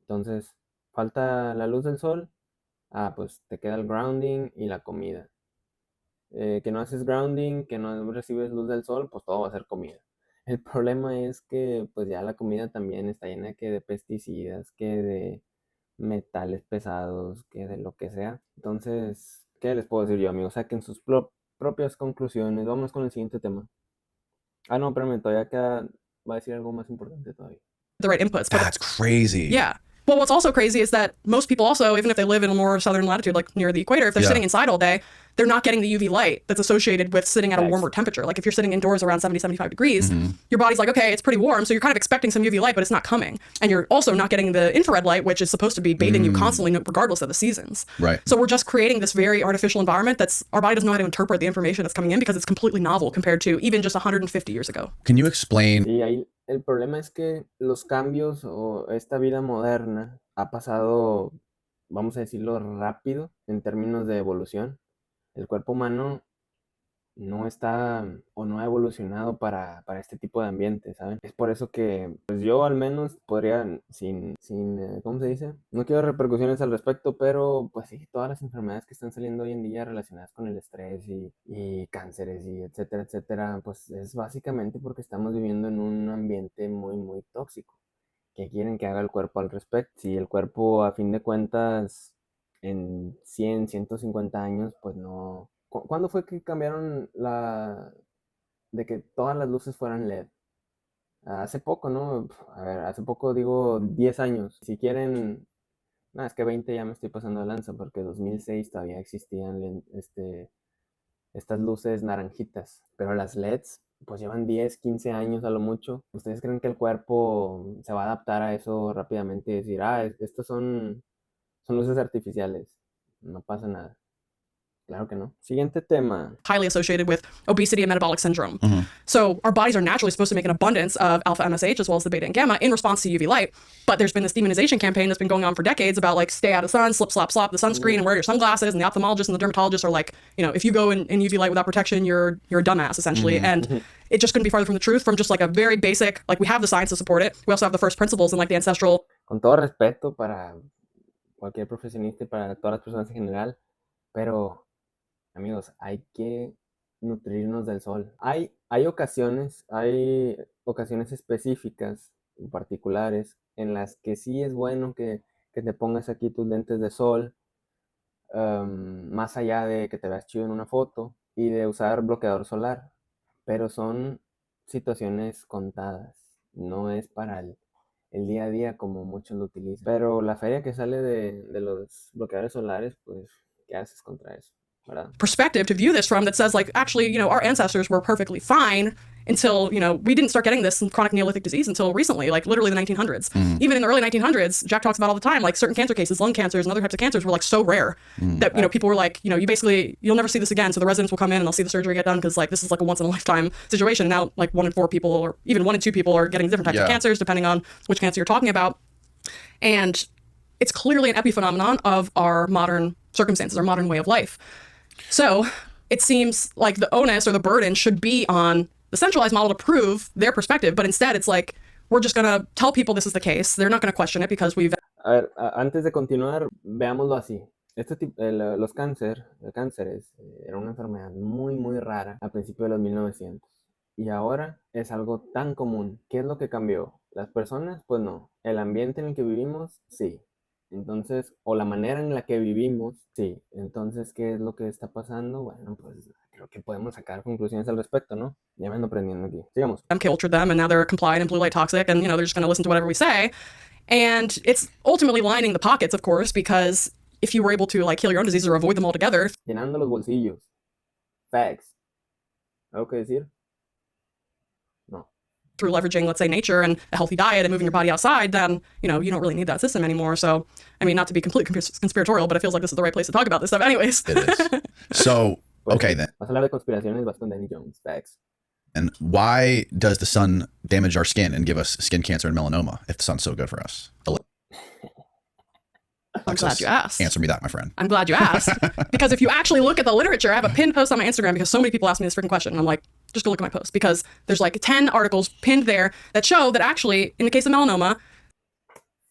[SPEAKER 1] Entonces, falta la luz del sol, pues te queda el grounding y la comida. Que no haces grounding, que no recibes luz del sol, pues todo va a ser comida. El problema es que pues ya la comida también está llena de pesticidas, que de metales pesados, que de lo que sea. Entonces, ¿qué les puedo decir yo, amigos? Saquen sus propias conclusiones. Vamos con el siguiente tema. No, espérame, va a decir algo más importante todavía.
[SPEAKER 2] The right inputs.
[SPEAKER 3] That's crazy.
[SPEAKER 2] Yeah. Well, what's also crazy is that most people also, even if they live in a more southern latitude, like near the equator, if they're sitting inside all day, they're not getting the UV light that's associated with sitting at a warmer temperature. Like if you're sitting indoors around 70, 75 degrees, your body's like, okay, it's pretty warm. So you're kind of expecting some UV light, but it's not coming. And you're also not getting the infrared light, which is supposed to be bathing you constantly, regardless of the seasons.
[SPEAKER 3] Right.
[SPEAKER 2] So we're just creating this very artificial environment our body doesn't know how to interpret the information that's coming in because it's completely novel compared to even just 150 years ago.
[SPEAKER 3] Can you explain?
[SPEAKER 1] Sí, ahí el problema es que los cambios o esta vida moderna ha pasado, vamos a decirlo, rápido en términos de evolución. El cuerpo humano no está o no ha evolucionado para este tipo de ambiente, ¿saben? Es por eso que pues yo al menos podría, sin ¿cómo se dice? No quiero repercusiones al respecto, pero pues sí, todas las enfermedades que están saliendo hoy en día relacionadas con el estrés y cánceres y etcétera, etcétera, pues es básicamente porque estamos viviendo en un ambiente muy, muy tóxico. ¿Qué quieren que haga el cuerpo al respecto? Si el cuerpo, a fin de cuentas, en 100, 150 años, pues no. ¿Cuándo fue que cambiaron de que todas las luces fueran LED? Hace poco, ¿no? A ver, hace poco digo 10 años. Si quieren, es que 20 ya me estoy pasando de lanza, porque 2006 todavía existían estas luces naranjitas, pero las LEDs pues llevan 10, 15 años a lo mucho. ¿Ustedes creen que el cuerpo se va a adaptar a eso rápidamente y decir, estos son luces artificiales? No pasa nada. Claro que no. Siguiente tema.
[SPEAKER 2] Highly associated with obesity and metabolic syndrome. So our bodies are naturally supposed to make an abundance of alpha MSH as well as the beta and gamma in response to UV light. But there's been this demonization campaign that's been going on for decades about like stay out of the sun, slip, slop, slop the sunscreen and wear your sunglasses. And the ophthalmologists and the dermatologists are like, if you go in UV light without protection, you're a dumbass essentially. And it just couldn't be farther from the truth from just like a very basic, like we have the science to support it. We also have the first principles and like the ancestral.
[SPEAKER 1] Con todo respeto para cualquier profesionista y para todas las personas en general, pero amigos, hay que nutrirnos del sol. Hay ocasiones específicas, particulares, en las que sí es bueno que te pongas aquí tus lentes de sol, más allá de que te veas chido en una foto. y de usar bloqueador solar, pero son situaciones contadas, no es para el día a día como muchos lo utilizan. Pero la feria que sale de los bloqueadores solares, pues, ¿qué haces contra eso? ¿Verdad?
[SPEAKER 2] Perspective to view this from that says, like, actually, you know, our ancestors were perfectly fine until, you know, we didn't start getting this chronic Neolithic disease until recently, like literally the 1900s. Even in the early 1900s, Jack talks about all the time, like certain cancer cases, lung cancers and other types of cancers were like so rare that, you know, people were like, you know, you'll never see this again. So the residents will come in and they'll see the surgery get done because like this is like a once in a lifetime situation. And now like 1 in 4 people or even 1 in 2 people are getting different types of cancers depending on which cancer you're talking about. And it's clearly an epiphenomenon of our modern circumstances, our modern way of life. So it seems like the onus or the burden should be on the centralized model to prove their perspective, but instead it's like, we're just going to tell people this is the case. They're not going to question it because we've...
[SPEAKER 1] A ver, antes de continuar, veámoslo así. Los cánceres era una enfermedad muy, muy rara a principios de los 1900. Y ahora es algo tan común. ¿Qué es lo que cambió? ¿Las personas? Pues no. ¿El ambiente en el que vivimos? Sí. Entonces, o la manera en la que vivimos, sí. Entonces, ¿qué es lo que está pasando? Bueno, pues creo que podemos sacar conclusiones al respecto, ¿no? Ya me ando aprendiendo aquí. Sigamos.
[SPEAKER 2] Cultured them and now they're compliant and blue light toxic and, you know, they're just going to listen to whatever we say. And it's ultimately lining the pockets, of course, because if you were able to, like, heal your own diseases or avoid them altogether...
[SPEAKER 1] Llenando los bolsillos. Facts. ¿Algo que decir? No.
[SPEAKER 2] Through leveraging, let's say, nature and a healthy diet and moving your body outside, then, you know, you don't really need that system anymore. So, I mean, not to be completely conspiratorial, but it feels like this is the right place to talk about this stuff anyways.
[SPEAKER 3] It is. So, okay then.
[SPEAKER 1] Vas a hablar de conspiraciones, vas con Danny Jones. Facts.
[SPEAKER 3] And why does the sun damage our skin and give us skin cancer and melanoma if the sun's so good for us?
[SPEAKER 2] I'm glad you asked.
[SPEAKER 3] Answer me that, my friend.
[SPEAKER 2] I'm glad you asked. Because if you actually look at the literature, I have a pinned post on my Instagram because so many people ask me this freaking question. And I'm like, just go look at my post because there's like 10 articles pinned there that show that actually, in the case of melanoma...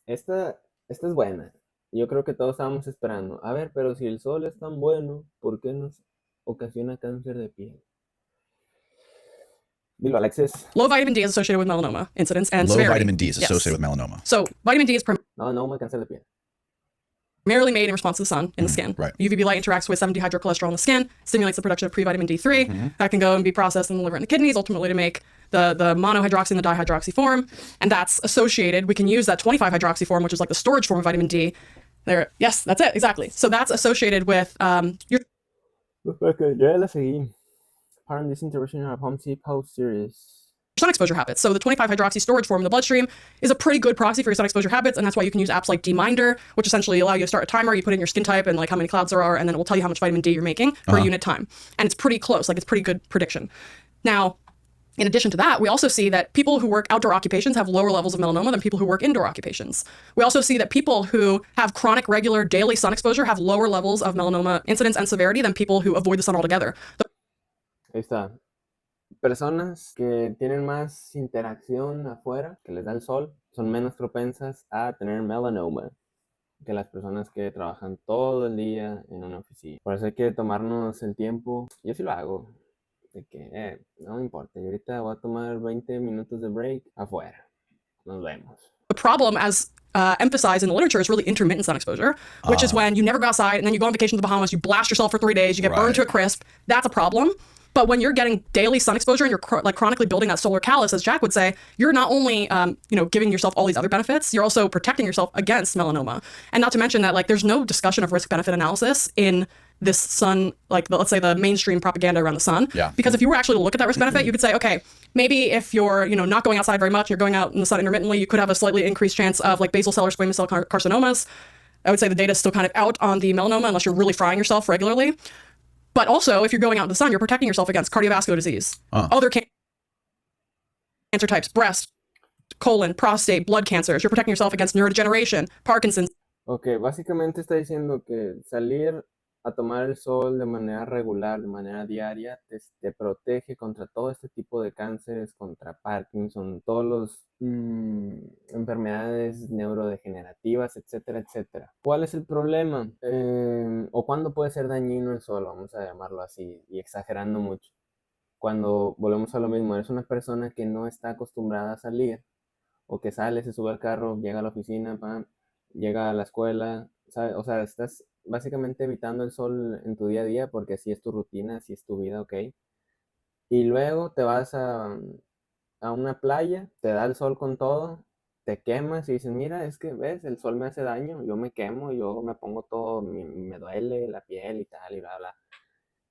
[SPEAKER 1] Esta es buena. Yo creo que todos estábamos esperando. A ver, pero si el sol es tan bueno, ¿por qué nos ocasiona cáncer de piel? Dilo, Alexis.
[SPEAKER 2] Low vitamin D is associated with melanoma incidence and
[SPEAKER 3] low
[SPEAKER 2] severity.
[SPEAKER 3] Low vitamin D is associated with melanoma.
[SPEAKER 2] So vitamin D is
[SPEAKER 1] melanoma, cáncer de piel.
[SPEAKER 2] Primarily made in response to the sun in the skin.
[SPEAKER 3] Right.
[SPEAKER 2] UVB light interacts with 7-dehydrocholesterol in the skin, stimulates the production of pre-vitamin D3. That can go and be processed in the liver and the kidneys, ultimately to make the monohydroxy and the dihydroxy form. And that's associated, we can use that 25-hydroxy form, which is like the storage form of vitamin D. There, yes, that's it, exactly. So that's associated with your...
[SPEAKER 1] Okay, yo ya la seguí. Part of this intervention of HomeSeek post series.
[SPEAKER 2] sun exposure habits. So the 25-hydroxy storage form in the bloodstream is a pretty good proxy for your sun exposure habits, and that's why you can use apps like DMinder, which essentially allow you to start a timer. You put in your skin type and like how many clouds there are, and then it will tell you how much vitamin D you're making per unit time. And it's pretty close, like it's pretty good prediction. Now, in addition to that, we also see that people who work outdoor occupations have lower levels of melanoma than people who work indoor occupations. We also see that people who have chronic, regular, daily sun exposure have lower levels of melanoma incidence and severity than people who avoid the sun altogether.
[SPEAKER 1] Ahí está. Personas que tienen más interacción afuera, que les da el sol, son menos propensas a tener melanoma que las personas que trabajan todo el día en una oficina. Por eso hay que tomarnos el tiempo. Yo sí lo hago. De que, no me importa. Y ahorita voy a tomar 20 minutos de break afuera. Nos vemos.
[SPEAKER 2] The problem, as emphasized in the literature, is really intermittent sun exposure, which is when you never go outside and then you go on vacation to the Bahamas, you blast yourself for 3 days, you get burned to a crisp. That's a problem. But when you're getting daily sun exposure and you're like chronically building that solar callus, as Jack would say, you're not only giving yourself all these other benefits, you're also protecting yourself against melanoma. And not to mention that like there's no discussion of risk-benefit analysis in this sun, like let's say the mainstream propaganda around the sun.
[SPEAKER 3] Yeah.
[SPEAKER 2] Because if you were actually to look at that risk-benefit, you could say, okay, maybe if you're not going outside very much, you're going out in the sun intermittently, you could have a slightly increased chance of like basal cell or squamous cell carcinomas. I would say the data is still kind of out on the melanoma unless you're really frying yourself regularly. But also, if you're going out in the sun, you're protecting yourself against cardiovascular disease, other cancer types, breast, colon, prostate, blood cancers. You're protecting yourself against neurodegeneration, Parkinson's.
[SPEAKER 1] Ok, básicamente está diciendo que salir a tomar el sol de manera regular, de manera diaria, te protege contra todo este tipo de cánceres, contra Parkinson, todos los enfermedades neurodegenerativas, etcétera, etcétera. ¿Cuál es el problema? ¿O cuándo puede ser dañino el sol? Vamos a llamarlo así, y exagerando mucho. Cuando volvemos a lo mismo, eres una persona que no está acostumbrada a salir, o que sale, se sube al carro, llega a la oficina, llega a la escuela, ¿sabes? O sea, estás básicamente evitando el sol en tu día a día, porque así es tu rutina, así es tu vida, ¿ok? Y luego te vas a una playa, te da el sol con todo, te quemas y dices, mira, es que ves, el sol me hace daño, yo me quemo, yo me pongo todo, me duele la piel y tal, y bla, bla.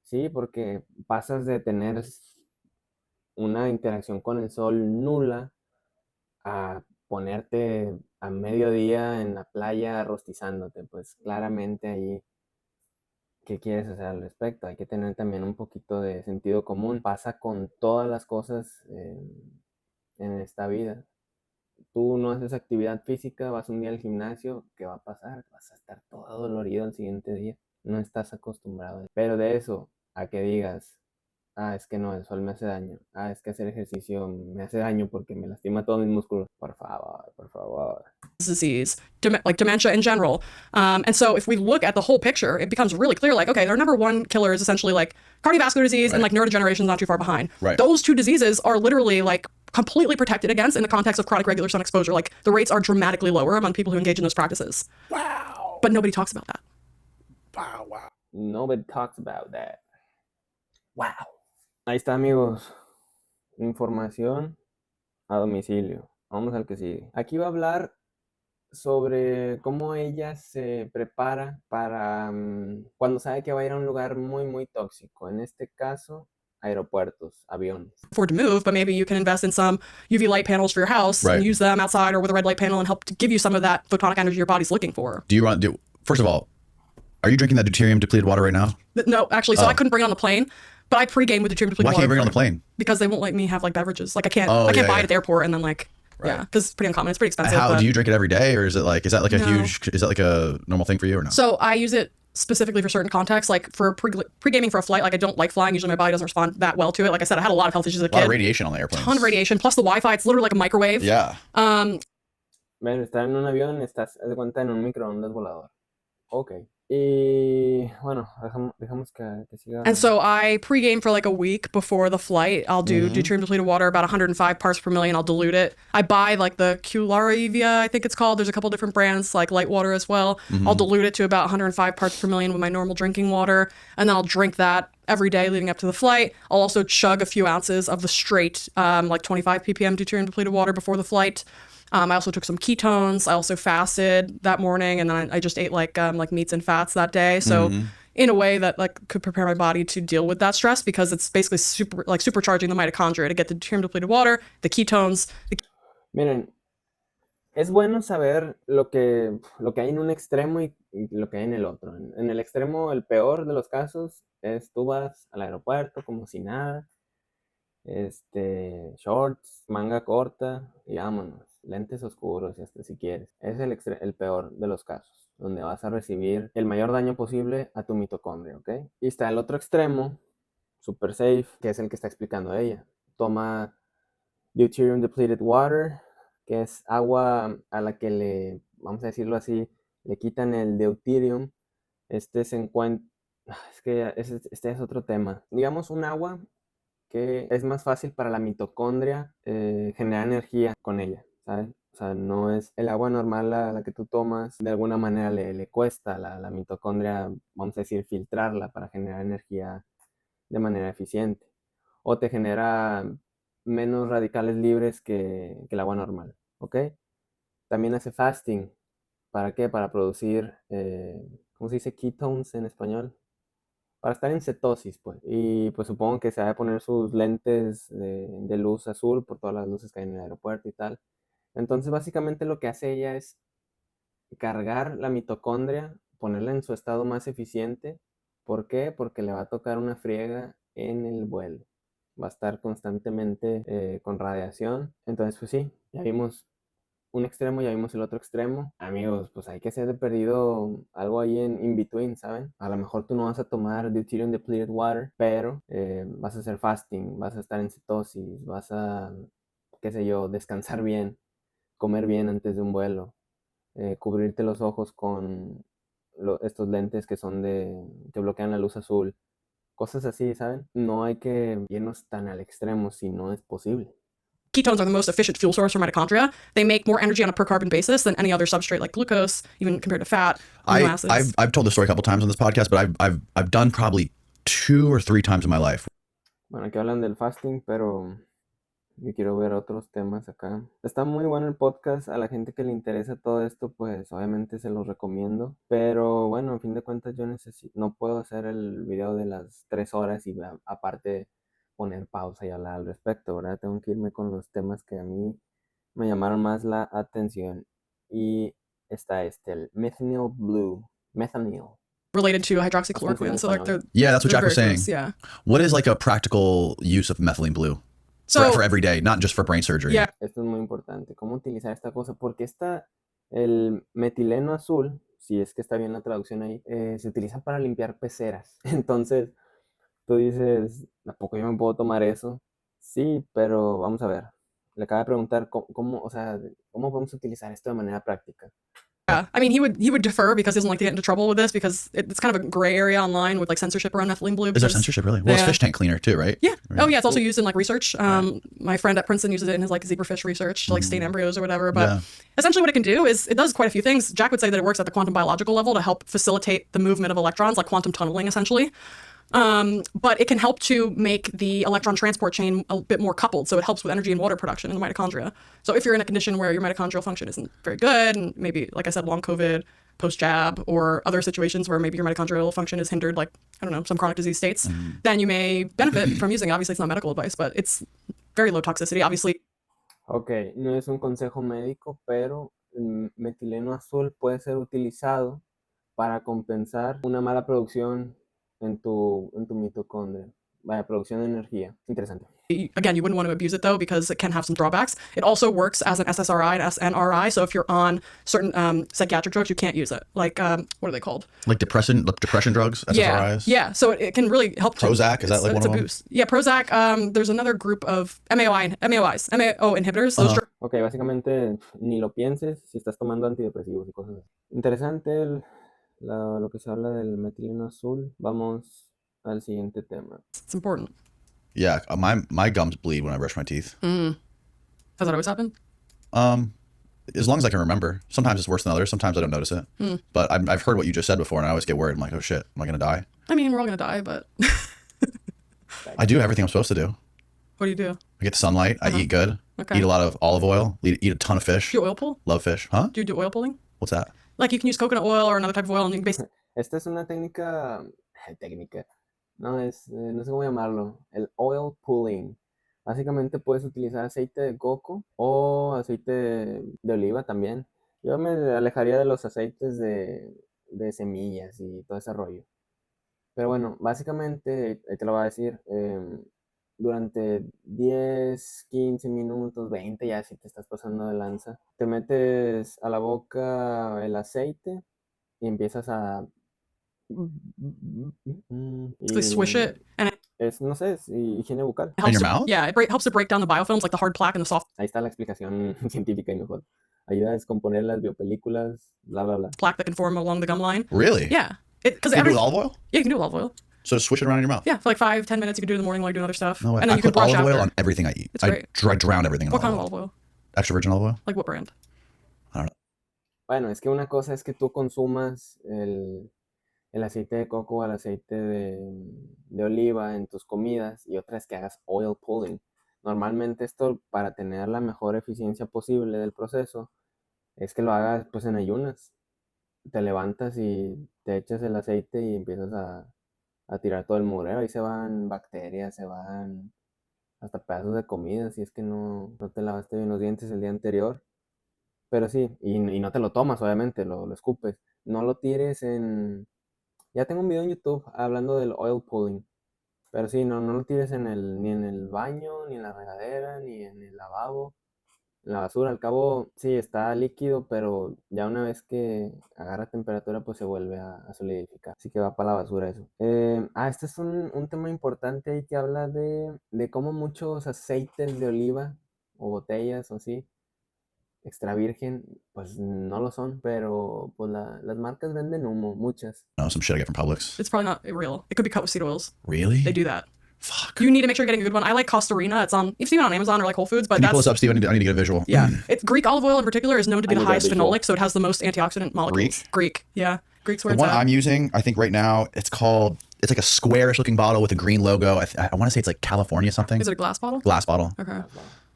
[SPEAKER 1] Sí, porque pasas de tener una interacción con el sol nula a ponerte a mediodía en la playa rostizándote, pues claramente ahí, ¿qué quieres hacer al respecto? Hay que tener también un poquito de sentido común. Pasa con todas las cosas en esta vida. Tú no haces actividad física, vas un día al gimnasio, ¿qué va a pasar? Vas a estar todo dolorido el siguiente día. No estás acostumbrado. Pero de eso a que digas, es que no, el sol me hace daño. Es que hacer ejercicio me hace daño porque me lastima todos mis músculos. Por favor, por favor.
[SPEAKER 2] Disease, like dementia in general. And so if we look at the whole picture, it becomes really clear, like, okay, their number one killer is essentially like cardiovascular disease and like neurodegeneration is not too far behind. Those two diseases are literally like completely protected against in the context of chronic regular sun exposure. Like the rates are dramatically lower among people who engage in those practices.
[SPEAKER 3] Wow.
[SPEAKER 2] But nobody talks about that.
[SPEAKER 3] Wow.
[SPEAKER 1] Nobody talks about that. Wow. Ahí está, amigos. Información a domicilio. Vamos al que sigue. Aquí va a hablar sobre cómo ella se prepara para cuando sabe que va a ir a un lugar muy, muy tóxico. En este caso, aeropuertos, aviones.
[SPEAKER 2] Afford to move, but maybe you can invest in some UV light panels for your house and use them outside or with a red light panel and help to give you some of that photonic energy your body's looking for.
[SPEAKER 3] First of all, are you drinking that deuterium depleted water right now?
[SPEAKER 2] No, actually, so I couldn't bring it on the plane. But I pregame with deuterium depleted water.
[SPEAKER 3] Why can't you bring it on the plane?
[SPEAKER 2] Because they won't let me have like beverages. Like I can't buy it at the airport and then like because it's pretty uncommon. It's pretty expensive.
[SPEAKER 3] How do you drink it every day, or is that like a normal thing for you or no?
[SPEAKER 2] So I use it specifically for certain contexts, like for pre-gaming for a flight. Like I don't like flying. Usually my body doesn't respond that well to it. Like I said, I had a lot of health issues as a kid.
[SPEAKER 3] A lot of radiation on the airplane.
[SPEAKER 2] Ton of radiation, plus the Wi-Fi. It's literally like a microwave.
[SPEAKER 3] Yeah.
[SPEAKER 1] Bueno, estar en un avión, estás de cuenta en un microondas volador. Ok. Y bueno, dejamos que siga.
[SPEAKER 2] And so I pregame for like a week before the flight. I'll do deuterium depleted water, about 105 parts per million. I'll dilute it. I buy like the Qlaravia, I think it's called. There's a couple different brands, like light water as well. I'll dilute it to about 105 parts per million with my normal drinking water. And then I'll drink that every day leading up to the flight. I'll also chug a few ounces of the straight, like 25 ppm deuterium depleted water before the flight. I also took some ketones. I also fasted that morning, and then I just ate like meats and fats that day. So in a way that like could prepare my body to deal with that stress, because it's basically supercharging the mitochondria to get the deuterium depleted water, the ketones.
[SPEAKER 1] Miren, es bueno saber lo que hay en un extremo y lo que hay en el otro. En el extremo, el peor de los casos es tú vas al aeropuerto como si nada, shorts, manga corta y vámonos. Lentes oscuros y hasta si quieres. Es el peor de los casos, donde vas a recibir el mayor daño posible a tu mitocondria, ¿ok? Y está el otro extremo, super safe, que es el que está explicando ella. Toma deuterium depleted water, que es agua a la que vamos a decirlo así, le quitan el deuterium. Se encuentra, es que este es otro tema. Digamos un agua que es más fácil para la mitocondria generar energía con ella, ¿sabes? O sea, no es el agua normal la que tú tomas, de alguna manera le cuesta a la mitocondria, vamos a decir, filtrarla para generar energía de manera eficiente. O te genera menos radicales libres que el agua normal, ¿ok? También hace fasting. ¿Para qué? Para producir, ¿cómo se dice? Ketones en español. Para estar en cetosis, pues. Y pues supongo que se va a poner sus lentes de luz azul por todas las luces que hay en el aeropuerto y tal. Entonces, básicamente lo que hace ella es cargar la mitocondria, ponerla en su estado más eficiente. ¿Por qué? Porque le va a tocar una friega en el vuelo. Va a estar constantemente con radiación. Entonces, pues sí, ya vimos un extremo, ya vimos el otro extremo. Amigos, pues hay que ser de perdido algo ahí en in between, ¿saben? A lo mejor tú no vas a tomar deuterium depleted water, pero vas a hacer fasting, vas a estar en cetosis, vas a, qué sé yo, descansar bien, comer bien antes de un vuelo, cubrirte los ojos con estos lentes que son que bloquean la luz azul. Cosas así, ¿saben? No hay que irnos tan al extremo si no es posible.
[SPEAKER 2] ketones are the most efficient fuel source for mitochondria. They make more energy on a per carbon basis than any other substrate like glucose, even compared to fat, amino acids.
[SPEAKER 3] I've told the story a couple times on this podcast, but I've done probably 2 or 3 times in my life.
[SPEAKER 1] Bueno, aquí hablan del fasting, pero yo quiero ver otros temas acá. Está muy bueno el podcast. A la gente que le interesa todo esto, pues obviamente se los recomiendo. Pero bueno, a fin de cuentas yo no puedo hacer el video de las 3 horas y aparte poner pausa y hablar al respecto, ¿verdad? Tengo que irme con los temas que a mí me llamaron más la atención. Y está el methanol blue. Methanol.
[SPEAKER 2] Related to hydroxychloroquine. So like
[SPEAKER 3] that's what Jack was saying.
[SPEAKER 2] Close, yeah.
[SPEAKER 3] What is like a practical use of methylene blue?
[SPEAKER 2] So,
[SPEAKER 3] for every day, not just for brain surgery.
[SPEAKER 2] Yeah.
[SPEAKER 1] Esto es muy importante. ¿Cómo utilizar esta cosa? Porque el metileno azul, si es que está bien la traducción ahí, se utiliza para limpiar peceras. Entonces, tú dices, ¿a poco yo me puedo tomar eso? Sí, pero vamos a ver. Le acabo de preguntar cómo podemos utilizar esto de manera práctica.
[SPEAKER 2] Yeah, I mean, he would defer because he doesn't like to get into trouble with this because it's kind of a gray area online with like censorship around methylene blue.
[SPEAKER 3] Is there censorship really? Well, it's fish tank cleaner too, right?
[SPEAKER 2] Yeah.
[SPEAKER 3] Right.
[SPEAKER 2] Oh yeah, it's also used in like research. My friend at Princeton uses it in his like zebrafish research to like stain embryos or whatever. But essentially what it can do is it does quite a few things. Jack would say that it works at the quantum biological level to help facilitate the movement of electrons, like quantum tunneling essentially. But it can help to make the electron transport chain a bit more coupled. So it helps with energy and water production in the mitochondria. So if you're in a condition where your mitochondrial function isn't very good, and maybe, like I said, long COVID, post-jab, or other situations where maybe your mitochondrial function is hindered, like, I don't know, some chronic disease states, then you may benefit from using it. Obviously, it's not medical advice, but it's very low toxicity, obviously.
[SPEAKER 1] Ok, no es un consejo médico, pero el metileno azul puede ser utilizado para compensar una mala producción en tu mitocondria. Vaya, producción de energía. Interesante.
[SPEAKER 2] Again, you wouldn't want to abuse it though because it can have some drawbacks. It also works as an SSRI and SNRI. So if you're on certain psychiatric drugs, you can't use it. Like what are they called?
[SPEAKER 3] Like depression drugs, SSRIs.
[SPEAKER 2] Yeah. So it can really help.
[SPEAKER 3] Prozac, is that like one of them?
[SPEAKER 2] Boost. Yeah, Prozac. There's another group of MAO inhibitors. Those
[SPEAKER 1] Ok, básicamente ni lo pienses si estás tomando antidepresivos y cosas así. Interesante lo que se habla del metileno azul. Vamos al siguiente tema.
[SPEAKER 2] It's important.
[SPEAKER 3] Yeah, my gums bleed when I brush my teeth.
[SPEAKER 2] Has that always happened?
[SPEAKER 3] As long as I can remember. Sometimes it's worse than others. Sometimes I don't notice it. But I've heard what you just said before, and I always get worried. I'm like, oh shit, am I gonna die?
[SPEAKER 2] I mean, we're all gonna die, but
[SPEAKER 3] I do everything I'm supposed to do.
[SPEAKER 2] What do you do?
[SPEAKER 3] I get sunlight. I eat good.
[SPEAKER 2] Okay.
[SPEAKER 3] Eat a lot of olive oil. Eat a ton of fish.
[SPEAKER 2] Do you oil pull?
[SPEAKER 3] Love fish. Huh?
[SPEAKER 2] Do you do oil pulling?
[SPEAKER 3] What's that?
[SPEAKER 2] Like you can use coconut oil or another type of oil, and you can basically.
[SPEAKER 1] Esta es una técnica. No, no sé cómo llamarlo. El oil pulling. Básicamente puedes utilizar aceite de coco o aceite de oliva también. Yo me alejaría de los aceites de semillas y todo ese rollo. Pero bueno, básicamente, te lo voy a decir, durante 10, 15 minutos, 20, ya si te estás pasando de lanza, te metes a la boca el aceite y empiezas a...
[SPEAKER 2] swish it, and
[SPEAKER 1] no sé, es higiene bucal.
[SPEAKER 3] In your mouth?
[SPEAKER 2] Yeah, it helps to break down the biofilms, like the hard plaque and the soft
[SPEAKER 1] Ahí está la explicación científica y mejor. Ayuda a descomponer las biopelículas, bla, bla, bla.
[SPEAKER 2] plaque that can form along the gum line.
[SPEAKER 3] Really?
[SPEAKER 2] Yeah, because
[SPEAKER 3] Can you do it with olive oil?
[SPEAKER 2] Yeah, you can do olive oil.
[SPEAKER 3] So just swish it around in your mouth?
[SPEAKER 2] Yeah, for like 5-10 minutes. You can do it in the morning while you're doing other stuff,
[SPEAKER 3] No way.
[SPEAKER 2] and then
[SPEAKER 3] I
[SPEAKER 2] you can
[SPEAKER 3] put
[SPEAKER 2] brush
[SPEAKER 3] olive oil
[SPEAKER 2] after.
[SPEAKER 3] on everything I eat.
[SPEAKER 2] It's
[SPEAKER 3] I
[SPEAKER 2] great.
[SPEAKER 3] drown everything in
[SPEAKER 2] What kind of
[SPEAKER 3] olive
[SPEAKER 2] olive
[SPEAKER 3] oil.
[SPEAKER 2] oil?
[SPEAKER 3] Extra virgin olive oil?
[SPEAKER 2] Like what brand?
[SPEAKER 3] I don't know.
[SPEAKER 1] Bueno, es que una cosa es que tú consumas el aceite de coco o el aceite de oliva en tus comidas y otra es que hagas oil pulling. Normalmente esto, para tener la mejor eficiencia posible del proceso, es que lo hagas pues en ayunas. Te levantas y te echas el aceite y empiezas a tirar todo el mugrero. Ahí se van bacterias, se van hasta pedazos de comida si es que no te lavaste bien los dientes el día anterior. Pero sí, y no te lo tomas, obviamente, lo escupes. No lo tires en... Ya tengo un video en YouTube hablando del oil pulling. Pero sí, no lo tires ni en el baño, ni en la regadera, ni en el lavabo, en la basura. Al cabo, sí, está líquido, pero ya una vez que agarra temperatura, pues se vuelve a solidificar. Así que va para la basura eso. Este es un tema importante ahí que habla de cómo muchos aceites de oliva o botellas o así, extra virgen, pues no lo son, pero pues las marcas venden humo, muchas.
[SPEAKER 3] No, some shit I get from Publix.
[SPEAKER 2] It's probably not real. It could be cut with seed oils.
[SPEAKER 3] Really?
[SPEAKER 2] They do that.
[SPEAKER 3] Fuck.
[SPEAKER 2] You need to make sure you're getting a good one. I like Costa Rica. It's on, you've seen it on Amazon or like Whole Foods, but
[SPEAKER 3] Can you
[SPEAKER 2] that's,
[SPEAKER 3] pull this up, Steve? I need to get a visual.
[SPEAKER 2] yeah. It's Greek olive oil in particular is known to be
[SPEAKER 1] I
[SPEAKER 2] the
[SPEAKER 1] need a
[SPEAKER 2] highest
[SPEAKER 1] visual.
[SPEAKER 2] phenolic, so it has the most antioxidant molecules. Greek. Yeah. Greek's where
[SPEAKER 3] The
[SPEAKER 2] it's
[SPEAKER 3] one
[SPEAKER 2] at.
[SPEAKER 3] I'm using, I think right now, it's like a squarish looking bottle with a green logo. I want to say it's like California something.
[SPEAKER 2] Is it a glass bottle?
[SPEAKER 3] Glass bottle.
[SPEAKER 2] Okay.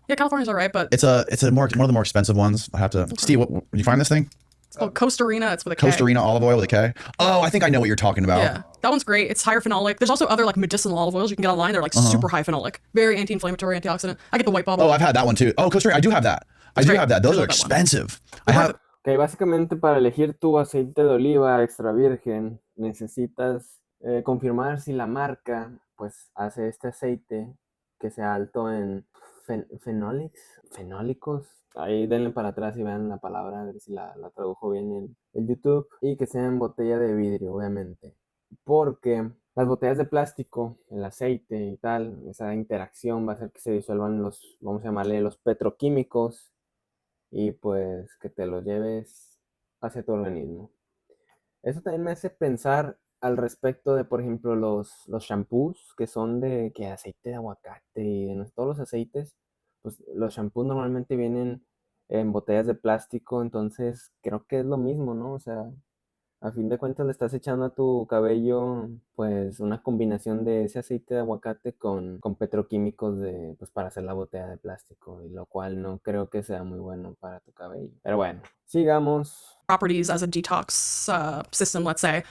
[SPEAKER 2] Yeah, California's all right, but
[SPEAKER 3] It's one of the more expensive ones. I have to. Steve, did you find this thing?
[SPEAKER 2] it's called Costa Rica. It's with a K.
[SPEAKER 3] Costa Rica olive oil with a K. Oh, I think I know what you're talking about.
[SPEAKER 2] Yeah, that one's great. It's higher phenolic. There's also other like medicinal olive oils you can get online. They're like super high phenolic, very anti-inflammatory, antioxidant. I get the white bottle.
[SPEAKER 3] Oh, I've had that one too. Oh, Costa Rica, I do have that. I do
[SPEAKER 2] great.
[SPEAKER 3] have that. Those
[SPEAKER 2] I
[SPEAKER 3] are
[SPEAKER 2] love that one.
[SPEAKER 3] expensive. I have.
[SPEAKER 1] Ok, básicamente para elegir tu aceite de oliva extra virgen necesitas confirmar si la marca pues hace este aceite que sea alto en fenólicos. Ahí denle para atrás y vean la palabra, a ver si la tradujo bien en YouTube. Y que sea en botella de vidrio, obviamente. Porque las botellas de plástico, el aceite y tal, esa interacción va a hacer que se disuelvan los, vamos a llamarle los petroquímicos, y pues que te los lleves hacia tu organismo. Eso también me hace pensar al respecto de, por ejemplo, los shampoos que son de que aceite de aguacate y de todos los aceites, pues los shampoos normalmente vienen en botellas de plástico, entonces creo que es lo mismo, ¿no? O sea, a fin de cuentas le estás echando a tu cabello pues una combinación de ese aceite de aguacate con petroquímicos pues para hacer la botella de plástico, y lo cual no creo que sea muy bueno para tu cabello. Pero bueno, sigamos.
[SPEAKER 2] Properties as a detox system, let's say.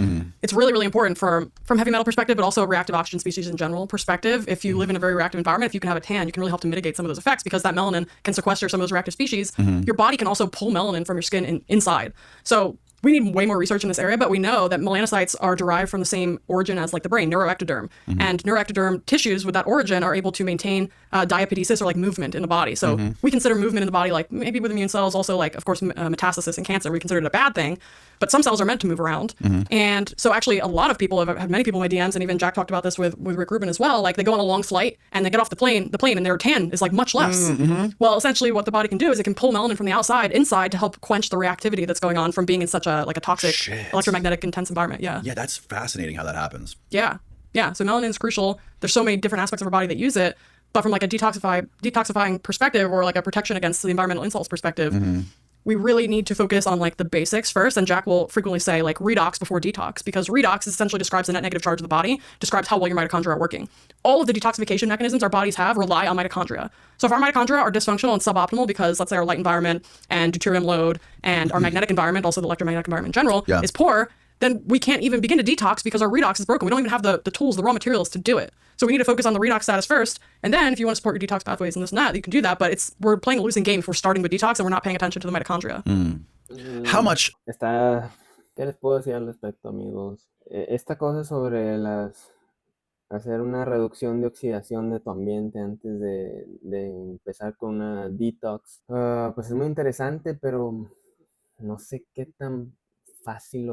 [SPEAKER 2] It's really, really important from heavy metal perspective, but also reactive oxygen species in general perspective. If you live in a very reactive environment, if you can have a tan, you can really help to mitigate some of those effects because that melanin can sequester some of those reactive species. Your body can also pull melanin from your skin inside. So we need way more research in this area, but we know that melanocytes are derived from the same origin as like the brain, neuroectoderm. And neuroectoderm tissues with that origin are able to maintain diapedesis or like movement in the body. So we consider movement in the body, like maybe with immune cells, also like, of course, metastasis in cancer, we consider it a bad thing, but some cells are meant to move around. And so actually a lot of people have had many people in my DMs, and even Jack talked about this with Rick Rubin as well. Like they go on a long flight and they get off the plane and their tan is like much less. Well, essentially what the body can do is it can pull melanin from the outside inside to help quench the reactivity that's going on from being in such a toxic electromagnetic intense environment. Yeah,
[SPEAKER 3] that's fascinating how that happens.
[SPEAKER 2] Yeah, so melanin is crucial. There's so many different aspects of our body that use it, but from like a detoxifying perspective or like a protection against the environmental insults perspective, we really need to focus on like the basics first. And Jack will frequently say like redox before detox, because redox essentially describes the net negative charge of the body, describes how well your mitochondria are working. All of the detoxification mechanisms our bodies have rely on mitochondria. So if our mitochondria are dysfunctional and suboptimal because let's say our light environment and deuterium load and our magnetic environment, also the electromagnetic environment in general, is poor, then we can't even begin to detox because our redox is broken. We don't even have the tools, the raw materials to do it. So we need to focus on the redox status first. And then if you want to support your detox pathways and this and that, you can do that. But we're playing a losing game if we're starting with detox and we're not paying attention to the mitochondria.
[SPEAKER 3] How much?
[SPEAKER 1] ¿Qué les puedo decir al respecto, amigos? Esta cosa sobre hacer una reducción de oxidación de tu ambiente antes de empezar con una detox, pues es muy interesante, pero no sé qué tan fácil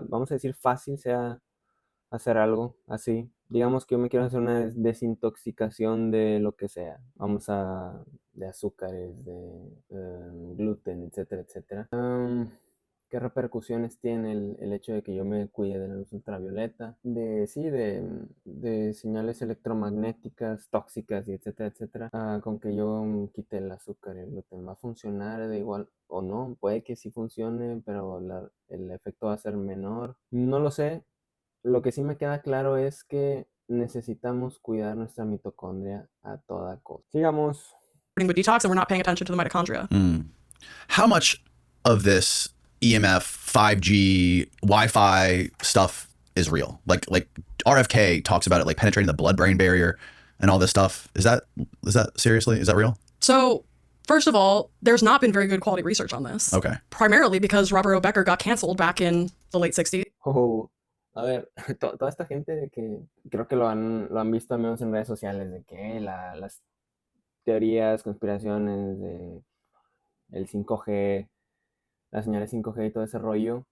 [SPEAKER 1] vamos a decir fácil sea hacer algo así. Digamos que yo me quiero hacer una desintoxicación de lo que sea. De azúcares, de gluten, etcétera, etcétera. ¿Qué repercusiones tiene el hecho de que yo me cuide de la luz ultravioleta? De señales electromagnéticas tóxicas y etcétera, etcétera. Con que yo quite el azúcar y el gluten, ¿va a funcionar de igual o no? Puede que sí funcione, pero el efecto va a ser menor. No lo sé. Lo que sí me queda claro es que necesitamos cuidar nuestra mitocondria a toda costa. Sigamos.
[SPEAKER 2] With detox and we're not paying attention to the mitochondria.
[SPEAKER 3] How much of this EMF, 5G, Wi-Fi stuff is real? Like RFK talks about it, like penetrating the blood-brain barrier and all this stuff. Is that seriously? Is that real?
[SPEAKER 2] So first of all, there's not been very good quality research on this.
[SPEAKER 3] Okay.
[SPEAKER 2] Primarily because Robert O. Becker got canceled back in the late 60s.
[SPEAKER 1] A ver, toda esta gente de que creo que lo han visto al menos en redes sociales, de que las teorías, conspiraciones de el 5G, las señales 5G y todo ese rollo,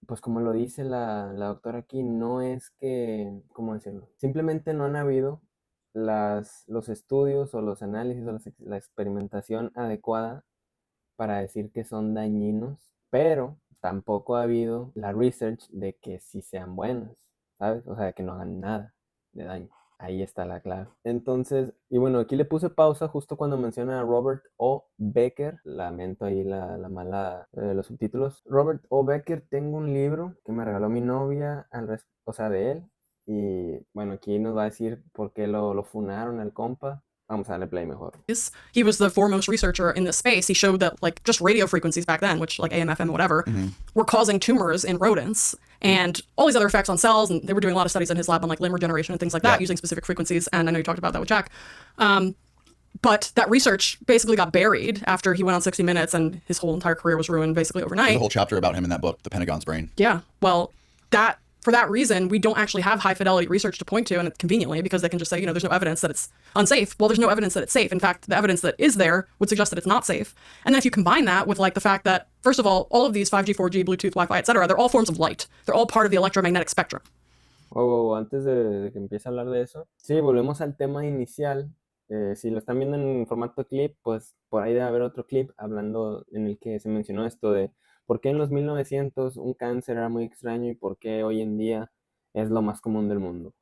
[SPEAKER 1] pues como lo dice la doctora aquí, no es que, ¿cómo decirlo? Simplemente no han habido los estudios o los análisis o la experimentación adecuada para decir que son dañinos, pero tampoco ha habido la research de que sí sean buenas, ¿sabes? O sea, que no hagan nada. de daño. Ahí está la clave. Entonces, y bueno, aquí le puse pausa justo cuando menciona a Robert O. Becker. Lamento ahí la mala, los subtítulos. Robert O. Becker, tengo un libro que me regaló mi novia, o sea, de él. Y bueno, aquí nos va a decir por qué lo funaron al compa. Vamos a darle play mejor.
[SPEAKER 2] He was the foremost researcher in this space. He showed that like just radio frequencies back then, which like AM, FM, whatever, were causing tumors in rodents and all these other effects on cells. And they were doing a lot of studies in his lab on like limb regeneration and things like that using specific frequencies. And I know you talked about that with Jack. But that research basically got buried after he went on 60 Minutes and his whole entire career was ruined basically overnight.
[SPEAKER 3] There's a whole chapter about him in that book, The Pentagon's Brain.
[SPEAKER 2] Yeah. Well, for that reason, we don't actually have high fidelity research to point to, and it's conveniently because they can just say, there's no evidence that it's unsafe. Well, there's no evidence that it's safe. In fact, the evidence that is there would suggest that it's not safe. And then if you combine that with like the fact that, first of all of these 5G, 4G, Bluetooth, Wi-Fi, etc., they're all forms of light. They're all part of the electromagnetic spectrum.
[SPEAKER 1] Antes de que empiece a hablar de eso, sí, volvemos al tema inicial. Si lo están viendo en formato clip, pues por ahí debe haber otro clip hablando en el que se mencionó esto de por qué en los 1900 un cáncer era muy extraño y por qué hoy en día es lo más común del mundo.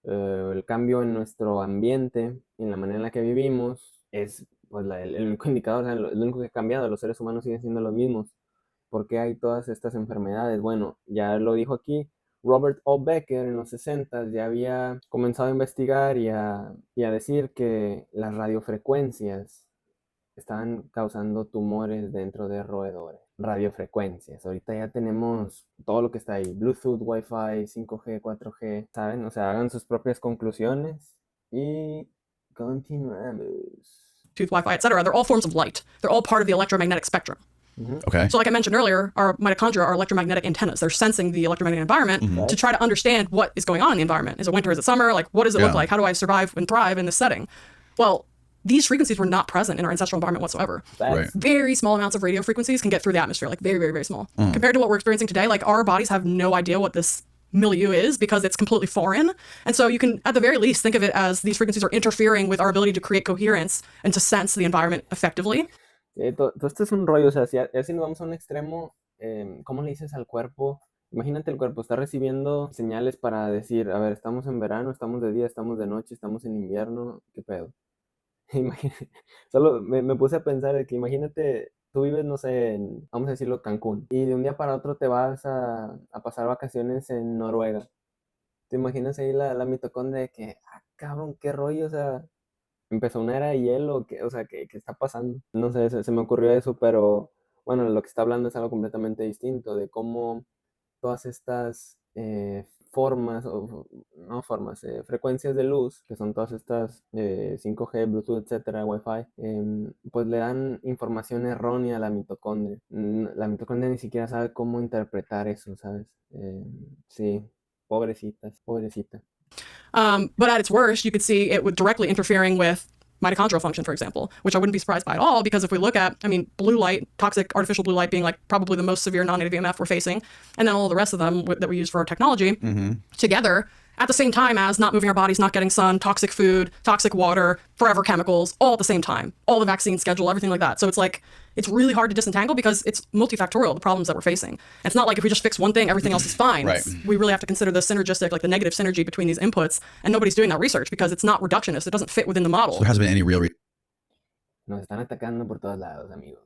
[SPEAKER 1] El cambio en nuestro ambiente, en la manera en la que vivimos, es pues, el único indicador, o sea, lo único que ha cambiado. Los seres humanos siguen siendo los mismos. ¿Por qué hay todas estas enfermedades? Bueno, ya lo dijo aquí. Robert O. Becker en los 60 ya había comenzado a investigar y a decir que las radiofrecuencias estaban causando tumores dentro de roedores. Radiofrecuencias. Ahorita ya tenemos todo lo que está ahí. Bluetooth, Wi-Fi, 5G, 4G, ¿saben? O sea, hagan sus propias conclusiones y continuamos.
[SPEAKER 2] Bluetooth, Wi-Fi, etc. They're all forms of light. They're all part of the electromagnetic spectrum.
[SPEAKER 3] Okay.
[SPEAKER 2] So like I mentioned earlier, our mitochondria are electromagnetic antennas. They're sensing the electromagnetic environment to try to understand what is going on in the environment. Is it winter? Is it summer? Like, what does it look like? How do I survive and thrive in this setting? Well, these frequencies were not present in our ancestral environment whatsoever.
[SPEAKER 3] Right.
[SPEAKER 2] Very small amounts of radio frequencies can get through the atmosphere, like very, very, very small. Compared to what we're experiencing today, like our bodies have no idea what this milieu is because it's completely foreign. And so you can, at the very least, think of it as these frequencies are interfering with our ability to create coherence and to sense the environment effectively.
[SPEAKER 1] Todo esto es un rollo, o sea, si nos vamos a un extremo, ¿cómo le dices al cuerpo? Imagínate el cuerpo está recibiendo señales para decir, a ver, estamos en verano, estamos de día, estamos de noche, estamos en invierno, ¿qué pedo? Solo me puse a pensar de que imagínate, tú vives, no sé, vamos a decirlo, Cancún, y de un día para otro te vas a pasar vacaciones en Noruega. ¿Te imaginas ahí la mitocondria de que, cabrón, qué rollo, o sea, empezó una era de hielo, o sea, ¿qué está pasando? No sé, se me ocurrió eso, pero bueno, lo que está hablando es algo completamente distinto, de cómo todas estas frecuencias de luz, que son todas estas 5G, Bluetooth, etcétera, Wi-Fi, pues le dan información errónea a la mitocondria. La mitocondria ni siquiera sabe cómo interpretar eso, ¿sabes? Sí, pobrecita.
[SPEAKER 2] But at its worst, you could see it would directly interfering with mitochondrial function, for example, which I wouldn't be surprised by at all, because if we look at, blue light, toxic artificial blue light being like probably the most severe non-native EMF we're facing, and then all the rest of them that we use for our technology together, at the same time as not moving our bodies, not getting sun, toxic food, toxic water, forever chemicals, all at the same time, all the vaccine schedule, everything like that. So it's like, it's really hard to disentangle because it's multifactorial, the problems that we're facing. And it's not like if we just fix one thing, everything else is fine.
[SPEAKER 3] Right.
[SPEAKER 2] We really have to consider the synergistic, like the negative synergy between these inputs, and nobody's doing that research because it's not reductionist. It doesn't fit within the model.
[SPEAKER 3] So there hasn't been any real
[SPEAKER 1] Nos están atacando por todos lados, amigos.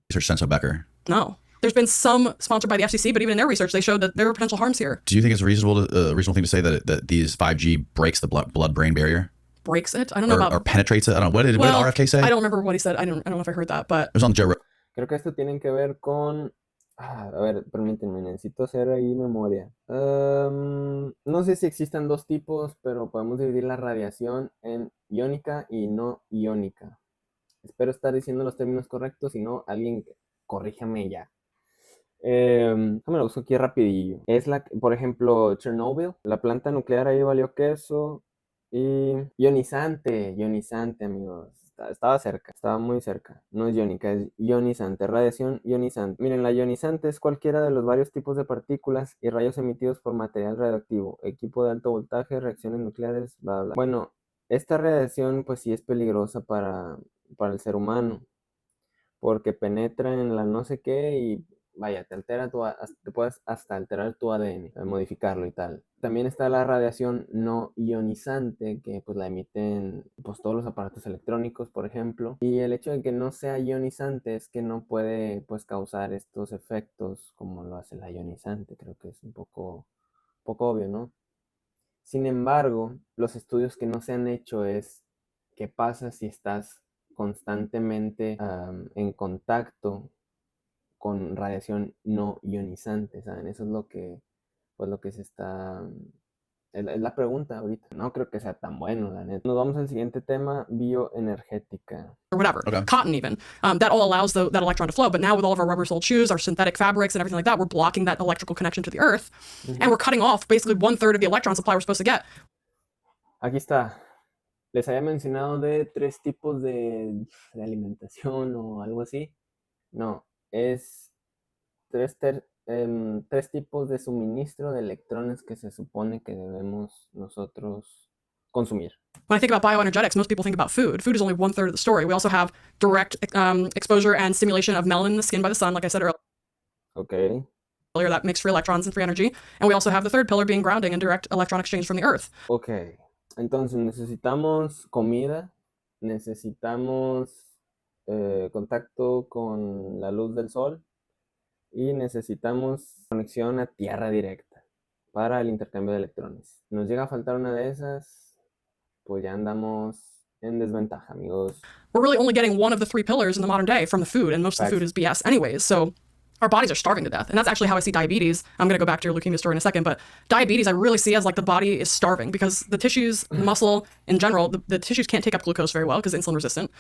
[SPEAKER 3] research since Becker.
[SPEAKER 2] No. There's been some sponsored by the FCC, but even in their research, they showed that there were potential harms here.
[SPEAKER 3] Do you think it's a reasonable thing to say that these 5G breaks the blood-brain barrier?
[SPEAKER 2] Breaks it? I don't know
[SPEAKER 3] or penetrates it? I don't know. What did RFK say?
[SPEAKER 2] I don't remember what he said. I don't know if I heard that, but...
[SPEAKER 3] It was on Joe Rogan.
[SPEAKER 1] Creo que esto tiene que ver con... a ver, permítanme, necesito hacer ahí memoria. No sé si existen dos tipos, pero podemos dividir la radiación en iónica y no iónica. Espero estar diciendo los términos correctos, si no, alguien corríjame ya. Déjame lo busco aquí rapidillo. Es por ejemplo, Chernobyl, la planta nuclear ahí valió queso. Y ionizante, amigos. Estaba cerca, estaba muy cerca. No es iónica, es ionizante, radiación ionizante. Miren, la ionizante es cualquiera de los varios tipos de partículas y rayos emitidos por material radioactivo, equipo de alto voltaje, reacciones nucleares, bla, bla. Bueno, esta radiación pues sí es peligrosa para el ser humano, porque penetra en la no sé qué y vaya, te puedes hasta alterar tu ADN, modificarlo y tal. También está la radiación no ionizante, que pues la emiten pues todos los aparatos electrónicos, por ejemplo. Y el hecho de que no sea ionizante es que no puede pues causar estos efectos como lo hace la ionizante. Creo que es un poco obvio, ¿no? Sin embargo, los estudios que no se han hecho es qué pasa si estás constantemente en contacto con radiación no ionizante, ¿saben? Eso es lo que se está... Es la pregunta ahorita. No creo que sea tan bueno, la neta. Nos vamos al siguiente tema, bioenergética.
[SPEAKER 2] Or whatever, cotton even. That all allows that electron to flow. But now with all of our rubber-soled shoes, our synthetic fabrics and everything like that, we're blocking that electrical connection to the earth. And we're cutting off basically 1/3 of the electron supply we're supposed to get.
[SPEAKER 1] Aquí está. Les había mencionado de 3 tipos de alimentación o algo así. No, es 3 tipos de suministro de electrones que se supone que debemos nosotros consumir.
[SPEAKER 2] When I think about bioenergetics, most people think about food. Food is only 1/3 of the story. We also have direct exposure and stimulation of melanin in the skin by the sun, like I said earlier.
[SPEAKER 1] Okay.
[SPEAKER 2] That makes free electrons and free energy. And we also have the third pillar being grounding and direct electron exchange from the earth.
[SPEAKER 1] Okay. Entonces necesitamos comida, necesitamos contacto con la luz del sol y necesitamos conexión a tierra directa para el intercambio de electrones. Nos llega a faltar una de esas, pues ya andamos en desventaja, amigos.
[SPEAKER 2] We're really only getting one of the 3 pillars in the modern day from the food, and most of the food is BS anyways, so our bodies are starving to death. And that's actually how I see diabetes. I'm going to go back to your leukemia story in a second, but diabetes I really see as like the body is starving because the tissues, the muscle in general, the tissues can't take up glucose very well because insulin resistant.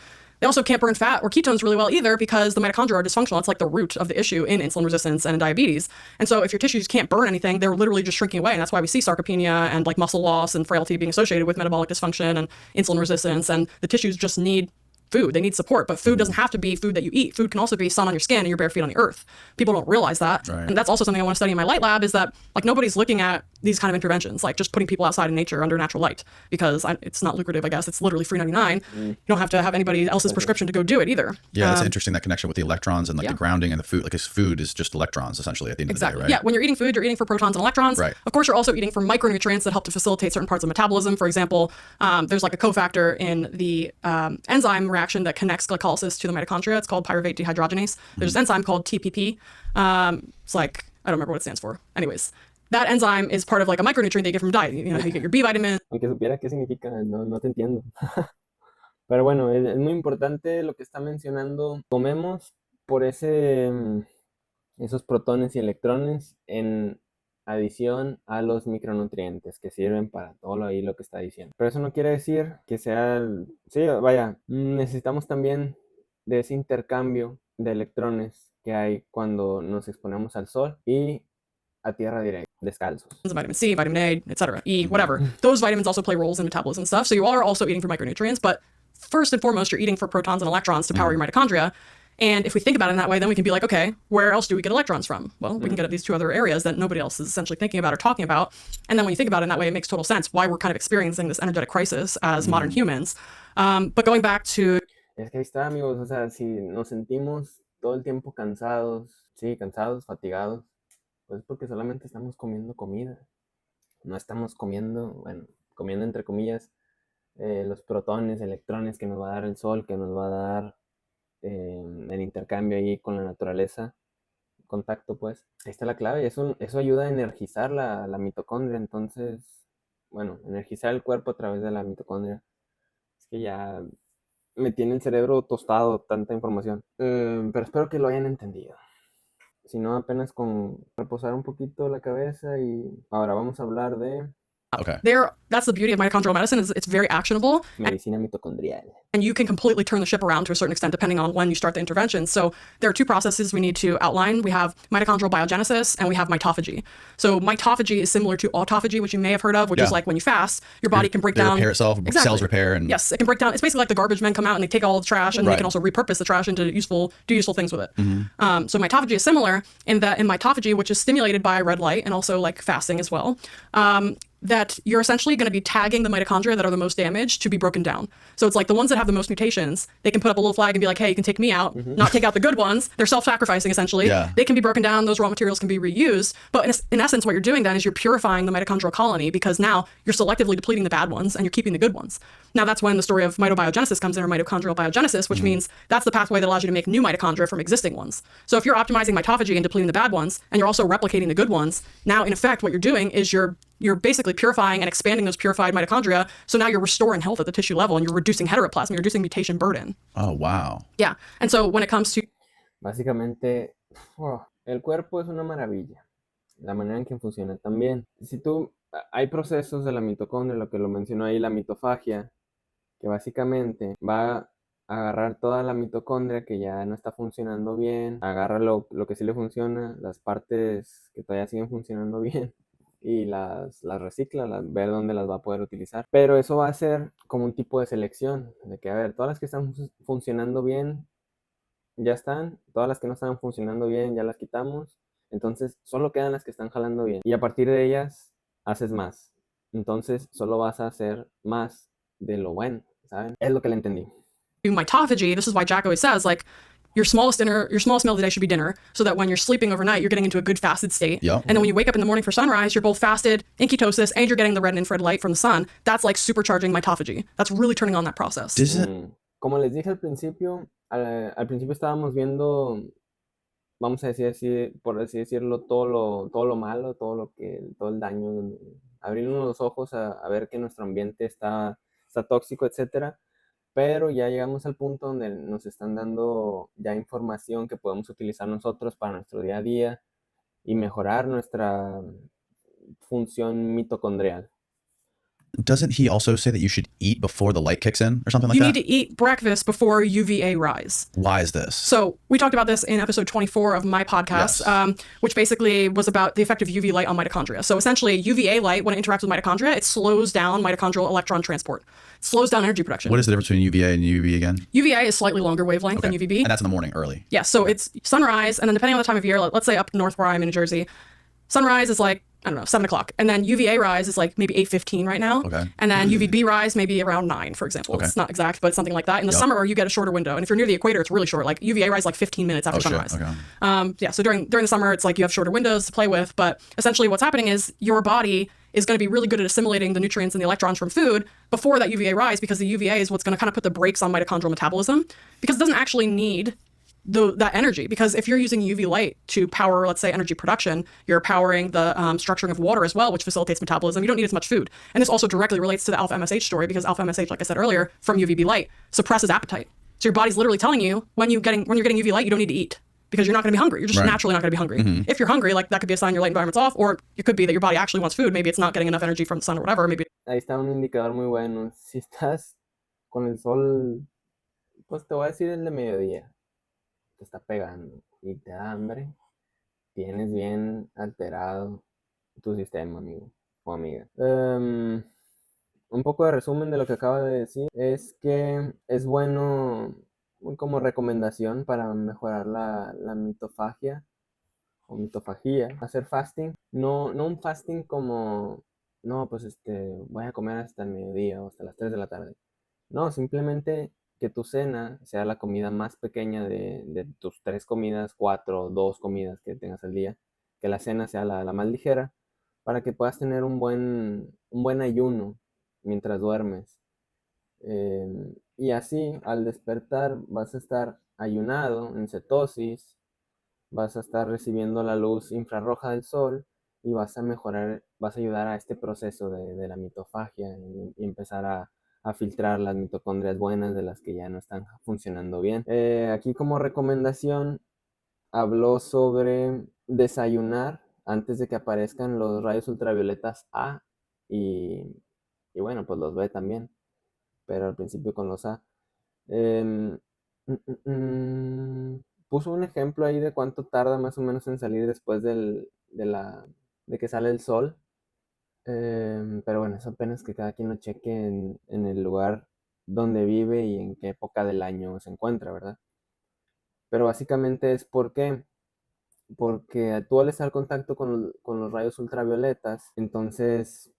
[SPEAKER 2] They also can't burn fat or ketones really well either because the mitochondria are dysfunctional. It's like the root of the issue in insulin resistance and in diabetes. And so if your tissues can't burn anything, they're literally just shrinking away. And that's why we see sarcopenia and like muscle loss and frailty being associated with metabolic dysfunction and insulin resistance. And the tissues just need food. They need support, but food doesn't have to be food that you eat. Food can also be sun on your skin and your bare feet on the earth. People don't realize that.
[SPEAKER 3] Right.
[SPEAKER 2] And that's also something I want to study in my light lab is that like nobody's looking at these kind of interventions, like just putting people outside in nature under natural light because it's not lucrative, I guess. It's literally $3.99. You don't have to have anybody else's prescription to go do it either.
[SPEAKER 3] Yeah, it's interesting, that connection with the electrons and like the grounding and the food. Like his food is just electrons essentially at the end of the day, right?
[SPEAKER 2] Yeah, when you're eating food, you're eating for protons and electrons.
[SPEAKER 3] Right.
[SPEAKER 2] Of course, you're also eating for micronutrients that help to facilitate certain parts of metabolism. For example, there's like a cofactor in the enzyme reaction that connects glycolysis to the mitochondria. It's called pyruvate dehydrogenase. There's an enzyme called TPP. It's like, I don't remember what it stands for. Anyways, that enzyme is part of like a micronutrient that you get from diet. You know, you get your B vitamin.
[SPEAKER 1] Aunque supiera qué significa, no te entiendo. Pero bueno, es muy importante lo que está mencionando. Comemos por esos protones y electrones en adición a los micronutrientes que sirven para todo lo que está diciendo. Pero eso no quiere decir que sea... Sí, vaya, necesitamos también de ese intercambio de electrones que hay cuando nos exponemos al sol y a tierra directa, descalzos.
[SPEAKER 2] Vitamin C, vitamin A, etc. E, whatever. Those vitamins also play roles in metabolism and stuff. So you are also eating for micronutrients, but first and foremost, you're eating for protons and electrons to power your mitochondria. And if we think about it in that way, then we can be like, okay, where else do we get electrons from? Well, we can get at these 2 other areas that nobody else is essentially thinking about or talking about. And then when you think about it in that way, it makes total sense why we're kind of experiencing this energetic crisis as modern humans. But going back to...
[SPEAKER 1] Es que ahí está, amigos. O sea, si nos sentimos todo el tiempo cansados, fatigados, pues porque solamente estamos comiendo comida. No estamos comiendo entre comillas, los protones, electrones que nos va a dar el sol, que nos va a dar el intercambio ahí con la naturaleza, contacto, pues. Ahí está la clave y eso ayuda a energizar la mitocondria. Entonces, bueno, energizar el cuerpo a través de la mitocondria. Es que ya me tiene el cerebro tostado tanta información. Pero espero que lo hayan entendido. Si no, apenas con reposar un poquito la cabeza. Y ahora vamos a hablar de...
[SPEAKER 3] Okay.
[SPEAKER 2] That's the beauty of mitochondrial medicine is it's very actionable.
[SPEAKER 1] Medicina mitocondrial.
[SPEAKER 2] And you can completely turn the ship around to a certain extent depending on when you start the intervention. So there are 2 processes we need to outline. We have mitochondrial biogenesis and we have mitophagy. So mitophagy is similar to autophagy, which you may have heard of, which is like when you fast, your body can break down...
[SPEAKER 3] repair itself, cells repair. And
[SPEAKER 2] yes, it can break down. It's basically like the garbage men come out and they take all the trash and they can also repurpose the trash into useful things with it. So mitophagy is similar in that in mitophagy, which is stimulated by red light and also like fasting as well, that you're essentially going to be tagging the mitochondria that are the most damaged to be broken down. So it's like the ones that have the most mutations, they can put up a little flag and be like, hey, you can take me out, not take out the good ones. They're self-sacrificing essentially.
[SPEAKER 3] Yeah.
[SPEAKER 2] They can be broken down. Those raw materials can be reused. But in essence, what you're doing then is you're purifying the mitochondrial colony because now you're selectively depleting the bad ones and you're keeping the good ones. Now that's when the story of mitobiogenesis comes in, or mitochondrial biogenesis, which means that's the pathway that allows you to make new mitochondria from existing ones. So if you're optimizing mitophagy and depleting the bad ones, and you're also replicating the good ones, now in effect, what you're doing is you're basically purifying and expanding those purified mitochondria. So now you're restoring health at the tissue level and you're reducing heteroplasm, you're reducing mutation burden.
[SPEAKER 3] Oh, wow.
[SPEAKER 2] Yeah. And so when it comes to...
[SPEAKER 1] Básicamente, el cuerpo es una maravilla. La manera en que funciona también. Hay procesos de la mitocondria, lo que lo mencionó ahí, la mitofagia, que básicamente va a agarrar toda la mitocondria que ya no está funcionando bien, agarra lo que sí le funciona, las partes que todavía siguen funcionando bien, y las recicla, ver dónde las va a poder utilizar. Pero eso va a ser como un tipo de selección, de que, a ver, todas las que están funcionando bien, ya están, todas las que no están funcionando bien, ya las quitamos, entonces solo quedan las que están jalando bien. Y a partir de ellas, haces más. Entonces, solo vas a hacer más de lo bueno, ¿saben? Es lo que le entendí.
[SPEAKER 2] Mitophagy, this is why Jack always says, like, your smallest meal of the day should be dinner, so that when you're sleeping overnight, you're getting into a good fasted state.
[SPEAKER 3] Yep.
[SPEAKER 2] And then when you wake up in the morning for sunrise, you're both fasted, in ketosis, and you're getting the red and infrared light from the sun. That's like supercharging mitophagy. That's really turning on that process.
[SPEAKER 1] Como les dije al principio estábamos viendo, vamos a decir así, por así decirlo, todo lo malo, todo el daño, abrirnos los ojos a ver que nuestro ambiente está tóxico, etcétera. Pero ya llegamos al punto donde nos están dando ya información que podemos utilizar nosotros para nuestro día a día y mejorar nuestra función mitocondrial.
[SPEAKER 3] Doesn't he also say that you should eat before the light kicks in or something like
[SPEAKER 2] that?
[SPEAKER 3] You
[SPEAKER 2] need to eat breakfast before UVA rise.
[SPEAKER 3] Why is this?
[SPEAKER 2] So we talked about this in episode 24 of my podcast, yes. Which basically was about the effect of UV light on mitochondria. So essentially, UVA light, when it interacts with mitochondria, it slows down mitochondrial electron transport. It slows down energy production.
[SPEAKER 3] What is the difference between UVA and UVB again?
[SPEAKER 2] UVA is slightly longer wavelength than UVB.
[SPEAKER 3] And that's in the morning early.
[SPEAKER 2] Yeah, so it's sunrise, and then depending on the time of year, let's say up north where I'm in New Jersey, sunrise is like, I don't know, 7 o'clock. And then UVA rise is like maybe 8:15 right now.
[SPEAKER 3] Okay.
[SPEAKER 2] And then UVB rise maybe around 9, for example. Okay. It's not exact, but it's something like that. In the summer, you get a shorter window. And if you're near the equator, it's really short. Like UVA rise like 15 minutes after sunrise. Okay. Yeah, so during the summer, it's like you have shorter windows to play with. But essentially what's happening is your body is going to be really good at assimilating the nutrients and the electrons from food before that UVA rise, because the UVA is what's going to kind of put the brakes on mitochondrial metabolism, because it doesn't actually need that energy. Because if you're using UV light to power, let's say, energy production, you're powering the structuring of water as well, which facilitates metabolism. You don't need as much food. And this also directly relates to the alpha MSH story, because alpha MSH, like I said earlier, from UVB light suppresses appetite. So your body's literally telling you when you're getting UV light, you don't need to eat, because you're not going to be hungry. You're just naturally not going to be hungry. Mm-hmm. If you're hungry, like, that could be a sign your light environment's off, or it could be that your body actually wants food. Maybe it's not getting enough energy from the sun or whatever. Maybe.
[SPEAKER 1] Ahí está un indicador muy bueno. Si estás con el sol, pues te voy a decir el de mediodía, te está pegando y te da hambre, tienes bien alterado tu sistema, amigo o amiga. Un poco de resumen de lo que acaba de decir es que es bueno, como recomendación para mejorar la mitofagia o mitofagía, hacer fasting. No un fasting como, no, pues voy a comer hasta el mediodía o hasta las 3 de la tarde. No, simplemente que tu cena sea la comida más pequeña de tus 3 comidas, 4, 2 comidas que tengas al día. Que la cena sea la más ligera, para que puedas tener un buen ayuno mientras duermes. Y así, al despertar, vas a estar ayunado, en cetosis, vas a estar recibiendo la luz infrarroja del sol y vas a ayudar a este proceso de la mitofagia y empezar a filtrar las mitocondrias buenas de las que ya no están funcionando bien. Aquí como recomendación habló sobre desayunar antes de que aparezcan los rayos ultravioletas A y bueno, pues los B también, pero al principio con los A. Puso un ejemplo ahí de cuánto tarda más o menos en salir después de que sale el sol. Pero bueno, eso apenas que cada quien lo cheque en el lugar donde vive y en qué época del año se encuentra, ¿verdad? Pero básicamente es porque tú al estar en contacto con los rayos ultravioletas, entonces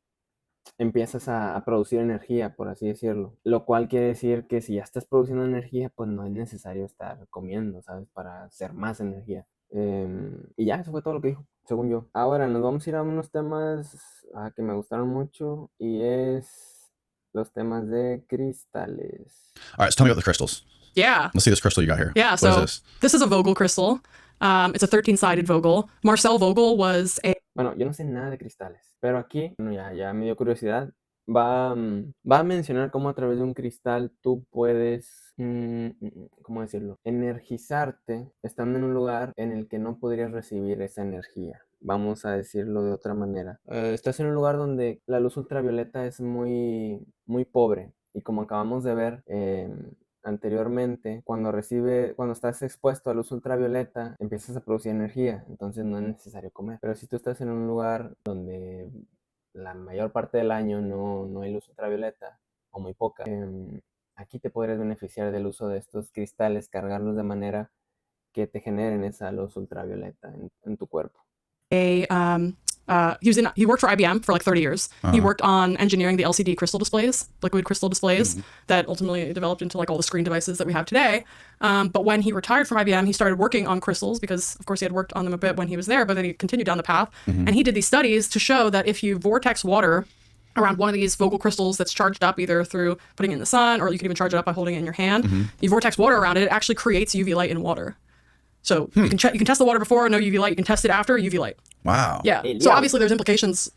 [SPEAKER 1] empiezas a producir energía, por así decirlo. Lo cual quiere decir que si ya estás produciendo energía, pues no es necesario estar comiendo, ¿sabes? Para hacer más energía. Y ya, eso fue todo lo que dijo, según yo. Ahora nos vamos a ir a unos temas que me gustaron mucho y es los temas de cristales.
[SPEAKER 3] All right, so tell me about the crystals.
[SPEAKER 2] Yeah.
[SPEAKER 3] Let's see this crystal you got here.
[SPEAKER 2] Yeah.
[SPEAKER 3] What
[SPEAKER 2] So
[SPEAKER 3] is
[SPEAKER 2] this is a Vogel crystal. It's a 13-sided Vogel. Marcel Vogel was a
[SPEAKER 1] Bueno, yo no sé nada de cristales, pero aquí, bueno, ya me dio curiosidad. Va a mencionar cómo a través de un cristal tú puedes, ¿cómo decirlo? Energizarte estando en un lugar en el que no podrías recibir esa energía. Vamos a decirlo de otra manera. Estás en un lugar donde la luz ultravioleta es muy, muy pobre y como acabamos de ver, anteriormente, cuando estás expuesto a luz ultravioleta, empiezas a producir energía, entonces no es necesario comer. Pero si tú estás en un lugar donde la mayor parte del año no hay luz ultravioleta, o muy poca, aquí te podrías beneficiar del uso de estos cristales, cargarlos de manera que te generen esa luz ultravioleta en tu cuerpo.
[SPEAKER 2] He worked for IBM for like 30 years. He worked on engineering the LCD crystal displays, liquid crystal displays, that ultimately developed into like all the screen devices that we have today. But when he retired from IBM, he started working on crystals because, of course, he had worked on them a bit when he was there, but then he continued down the path. And he did these studies to show that if you vortex water around one of these Vogel crystals that's charged up either through putting it in the sun, or you can even charge it up by holding it in your hand, you vortex water around it, it actually creates UV light in water. So you can test the water before, no UV light. You can test it after, UV light.
[SPEAKER 3] Wow.
[SPEAKER 2] Yeah. So obviously there's implications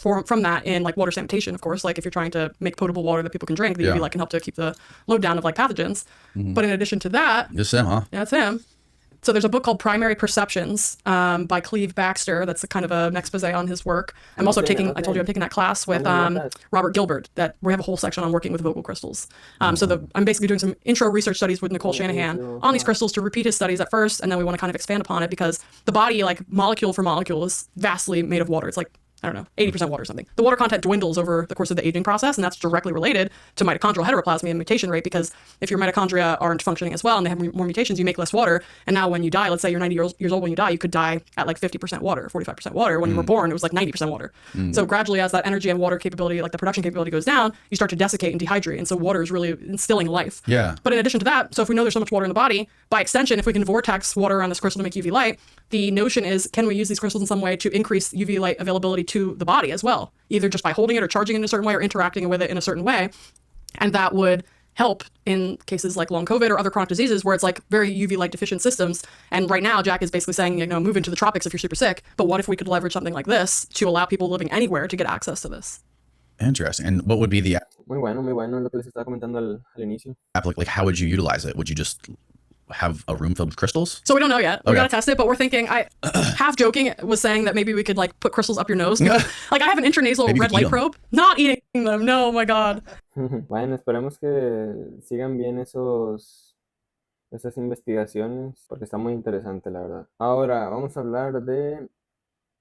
[SPEAKER 2] from that in like water sanitation, of course. Like if you're trying to make potable water that people can drink, the UV light can help to keep the load down of like pathogens. But in addition to that,
[SPEAKER 3] Just him, huh?
[SPEAKER 2] yeah, that's him. So there's a book called Primary Perceptions by Cleve Baxter. That's a kind of an expose on his work. I'm also taking, I told you I'm taking that class with Robert Gilbert, that we have a whole section on working with Vogel crystals. So I'm basically doing some intro research studies with Nicole Shanahan on these crystals to repeat his studies at first, and then we want to kind of expand upon it because the body, like molecule for molecule, is vastly made of water. It's like, I don't know, 80% water or something. The water content dwindles over the course of the aging process, and that's directly related to mitochondrial heteroplasmy and mutation rate, because if your mitochondria aren't functioning as well and they have more mutations, you make less water. And now when you die, let's say you're 90 years old when you die, you could die at like 50% water, 45% water. When you were born, it was like 90% water. So gradually, as that energy and water capability, like the production capability goes down, you start to desiccate and dehydrate. And so water is really instilling life.
[SPEAKER 3] Yeah.
[SPEAKER 2] But in addition to that, so if we know there's so much water in the body, by extension, if we can vortex water around this crystal to make UV light, the notion is, can we use these crystals in some way to increase UV light availability to the body as well, either just by holding it or charging it in a certain way or interacting with it in a certain way? And that would help in cases like long COVID or other chronic diseases where it's like very UV light deficient systems. And right now, Jack is basically saying, you know, move into the tropics if you're super sick. But what if we could leverage something like this to allow people living anywhere to get access to this?
[SPEAKER 3] Interesting. And what would be the
[SPEAKER 1] Muy bueno, lo que les estaba comentando al inicio.
[SPEAKER 3] like how would you utilize it? Would you just have a room filled with crystals?
[SPEAKER 2] So we don't know yet. We
[SPEAKER 3] Okay.
[SPEAKER 2] gotta test it, but we're thinking, I half joking was saying that maybe we could like put crystals up your nose. Like I have an intranasal
[SPEAKER 3] Maybe you
[SPEAKER 2] red
[SPEAKER 3] could eat
[SPEAKER 2] light
[SPEAKER 3] 'em.
[SPEAKER 2] probe. Not eating them. No, oh my God.
[SPEAKER 1] Bueno, esperemos que sigan bien esas investigaciones, porque está muy interesante, la verdad. Ahora vamos a hablar de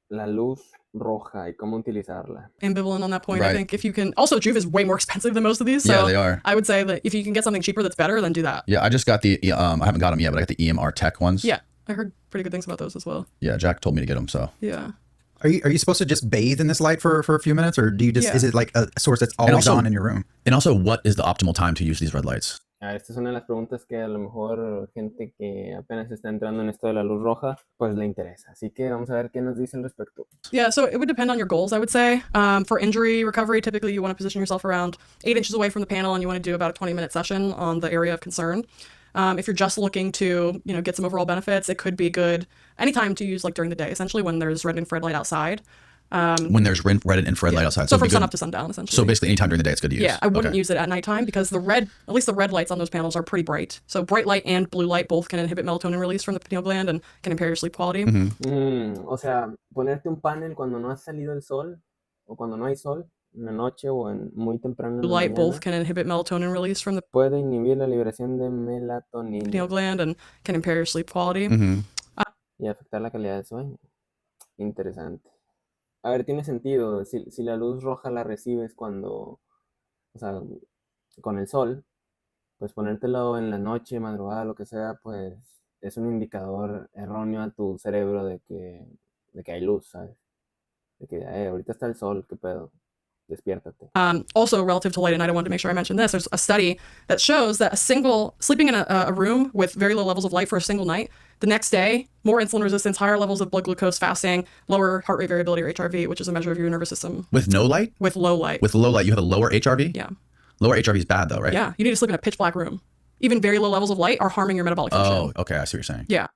[SPEAKER 1] la luz roja y cómo utilizarla.
[SPEAKER 2] Ambivalent on that point. I
[SPEAKER 3] Right.
[SPEAKER 2] think if you can, also Juve is way more expensive than most of these. So
[SPEAKER 3] Yeah, they are.
[SPEAKER 2] I would say that if you can get something cheaper that's better, then do that.
[SPEAKER 3] Yeah, I just got the I haven't got them yet, but I got the EMR Tech ones.
[SPEAKER 2] Yeah. I heard pretty good things about those as well.
[SPEAKER 3] Yeah, Jack told me to get them, so.
[SPEAKER 2] Yeah.
[SPEAKER 4] Are you supposed to just bathe in this light for a few minutes, or do you just
[SPEAKER 2] Yeah.
[SPEAKER 4] is it like a source that's always
[SPEAKER 3] also-
[SPEAKER 4] on in your room?
[SPEAKER 3] And also, what is the optimal time to use these red lights?
[SPEAKER 1] Esta es una de las preguntas que a lo mejor gente que apenas está entrando en esto de la luz roja, pues le interesa. Así que vamos a ver qué nos dice al respecto.
[SPEAKER 2] Yeah, so it would depend on your goals, I would say. For injury recovery, typically you want to position yourself around 8 inches away from the panel, and you want to do about a 20-minute session on the area of concern. If you're just looking to, you know, get some overall benefits, it could be good anytime to use like during the day, essentially when there's red and infrared light outside.
[SPEAKER 3] When there's red and infrared light outside.
[SPEAKER 2] So
[SPEAKER 3] it'd
[SPEAKER 2] from
[SPEAKER 3] be
[SPEAKER 2] sun
[SPEAKER 3] good-
[SPEAKER 2] up to sundown, essentially.
[SPEAKER 3] So basically, anytime during the day, it's good to use.
[SPEAKER 2] yeah, I wouldn't
[SPEAKER 3] Okay.
[SPEAKER 2] use it at nighttime because at least the red lights on those panels are pretty bright. So bright light and blue light both can inhibit melatonin release from the pineal gland and can impair your sleep quality.
[SPEAKER 1] O sea, ponerte un panel cuando no ha salido el sol o cuando no hay sol, en la noche o muy temprano en
[SPEAKER 2] Blue
[SPEAKER 1] la
[SPEAKER 2] light
[SPEAKER 1] mañana,
[SPEAKER 2] both can inhibit melatonin release from the
[SPEAKER 1] puede inhibir la liberación de
[SPEAKER 2] pineal
[SPEAKER 1] melatonina
[SPEAKER 2] gland and can impair your sleep quality.
[SPEAKER 1] y afectar la calidad del sueño. Interesante. A ver, tiene sentido. Si la luz roja la recibes cuando, o sea, con el sol, pues ponértelo en la noche, madrugada, lo que sea, pues es un indicador erróneo a tu cerebro de que hay luz, ¿sabes? De que ahorita está el sol, qué pedo. despiértate.
[SPEAKER 2] Also, relative to light at night, I wanted to make sure I mentioned this. There's a study that shows that sleeping in a room with very low levels of light for a single night, the next day, more insulin resistance, higher levels of blood glucose, fasting, lower heart rate variability or HRV, which is a measure of your nervous system.
[SPEAKER 3] With no light?
[SPEAKER 2] With low light.
[SPEAKER 3] With low light, you have a lower HRV?
[SPEAKER 2] Yeah.
[SPEAKER 3] Lower HRV is bad though, right?
[SPEAKER 2] Yeah. You need to sleep in a pitch black room. Even very low levels of light are harming your metabolic function.
[SPEAKER 3] Oh, okay. I see what you're saying.
[SPEAKER 2] Yeah.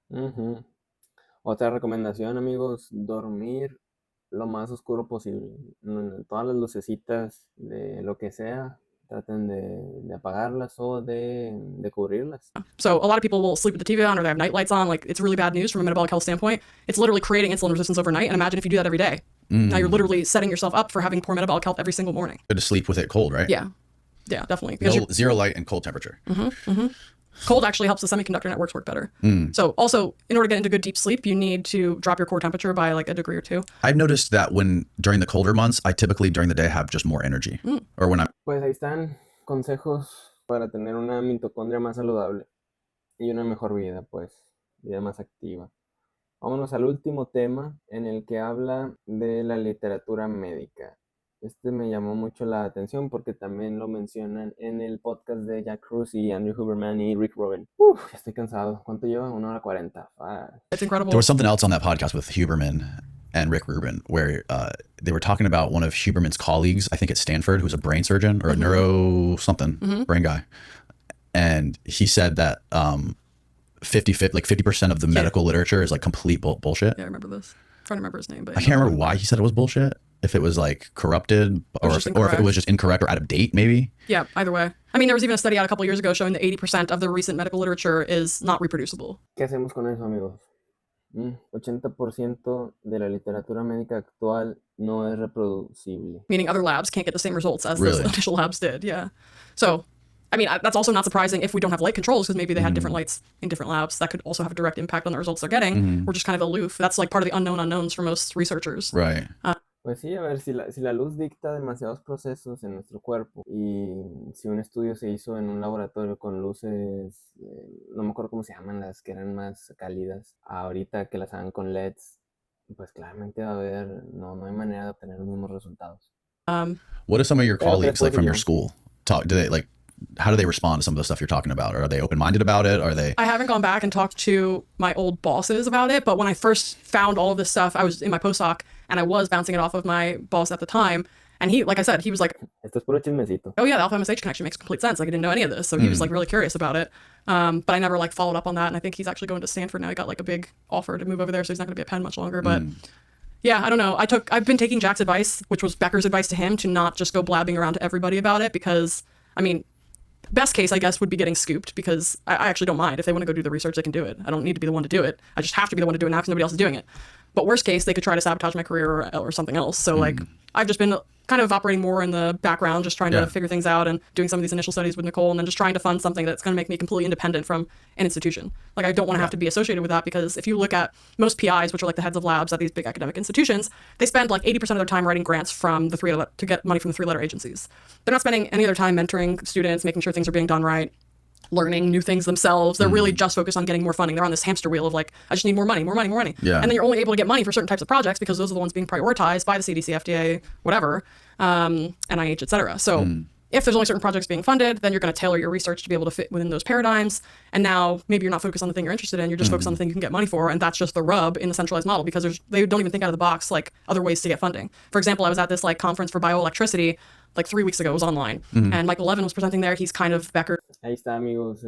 [SPEAKER 1] Otra recomendación, amigos, dormir lo más oscuro posible. Todas las lucecitas de lo que sea, traten de apagarlas o de cubrirlas.
[SPEAKER 2] So a lot of people will sleep with the TV on or they have night lights on. Like, it's really bad news from a metabolic health standpoint. It's literally creating insulin resistance overnight. And imagine if you do that every day. Now you're literally setting yourself up for having poor metabolic health every single morning.
[SPEAKER 3] Good to sleep with it cold, right?
[SPEAKER 2] Yeah. Yeah, definitely.
[SPEAKER 3] Zero light and cold temperature.
[SPEAKER 2] Cold actually helps the semiconductor networks work better. So also, in order to get into good deep sleep, you need to drop your core temperature by like a degree or two.
[SPEAKER 3] I've noticed that during the colder months, I typically during the day have just more energy. Or when I'm...
[SPEAKER 1] Pues ahí están consejos para tener una mitocondria más saludable y una mejor vida, pues, vida más activa. Vámonos al último tema en el que habla de la literatura médica. Este me llamó mucho la atención porque también lo mencionan en el podcast de Jack Kruse y Andrew Huberman y Rick Rubin. Ya estoy cansado. ¿Cuánto lleva? 1:40.
[SPEAKER 2] It's incredible.
[SPEAKER 3] There was something else on that podcast with Huberman and Rick Rubin where they were talking about one of Huberman's colleagues, I think at Stanford, who's a brain surgeon or a neuro something, brain guy. And he said that 50% of the medical literature is like complete bullshit.
[SPEAKER 2] Yeah, I remember this. I'm trying to remember his name, but
[SPEAKER 3] I can't remember why he said it was bullshit. If it was like corrupted or if it was just incorrect or out of date, maybe.
[SPEAKER 2] Yeah, either way. I mean, there was even a study out a couple years ago showing that 80% of the recent medical literature is not reproducible.
[SPEAKER 1] ¿Qué hacemos con eso, amigos? 80% de la literatura médica actual no es reproducible.
[SPEAKER 2] Meaning other labs can't get the same results as the initial labs did. Yeah. So, I mean, that's also not surprising if we don't have light controls because maybe they had different lights in different labs. That could also have a direct impact on the results they're getting. We're just kind of aloof. That's like part of the unknown unknowns for most researchers.
[SPEAKER 3] Right.
[SPEAKER 1] Pues sí, a ver, si la luz dicta demasiados procesos en nuestro cuerpo y si un estudio se hizo en un laboratorio con luces, no me acuerdo cómo se llaman, las que eran más cálidas, ahorita que las hagan con LEDs, pues claramente va a haber, no hay manera de obtener los mismos resultados.
[SPEAKER 3] What do some of your colleagues like from your school talk? How do they respond to some of the stuff you're talking about? Or are they open-minded about it? Are they?
[SPEAKER 2] I haven't gone back and talked to my old bosses about it, but when I first found all of this stuff, I was in my postdoc and I was bouncing it off of my boss at the time. And he, like I said, he was like,
[SPEAKER 1] Esto es puro chismecito.
[SPEAKER 2] oh yeah, the alpha MSH connection makes complete sense. Like I didn't know any of this. So he was like really curious about it. But I never like followed up on that. And I think he's actually going to Stanford now. He got like a big offer to move over there. So he's not going to be at Penn much longer, but yeah, I don't know. I've been taking Jack's advice, which was Becker's advice to him, to not just go blabbing around to everybody about it because, I mean, best case, I guess, would be getting scooped because I actually don't mind. If they want to go do the research, they can do it. I don't need to be the one to do it. I just have to be the one to do it now because nobody else is doing it. But worst case, they could try to sabotage my career or something else. So like, I've just been kind of operating more in the background, just trying to figure things out and doing some of these initial studies with Nicole and then just trying to fund something that's going to make me completely independent from an institution. Like I don't want to have to be associated with that because if you look at most PIs, which are like the heads of labs at these big academic institutions, they spend like 80% of their time writing grants from to get money from the three-letter agencies. They're not spending any other time mentoring students, making sure things are being done right, learning new things themselves. They're really just focused on getting more funding. They're on this hamster wheel of like, I just need more money, more money, more money.
[SPEAKER 3] Yeah.
[SPEAKER 2] And then you're only able to get money for certain types of projects because those are the ones being prioritized by the CDC, FDA, whatever, NIH, et cetera. So if there's only certain projects being funded, then you're going to tailor your research to be able to fit within those paradigms. And now maybe you're not focused on the thing you're interested in. You're just focused on the thing you can get money for. And that's just the rub in the centralized model because they don't even think out of the box like other ways to get funding. For example, I was at this like conference for bioelectricity like 3 weeks ago. It was online. And Michael Levin was presenting there. He's kind of Becker.
[SPEAKER 1] Ahí está, amigos,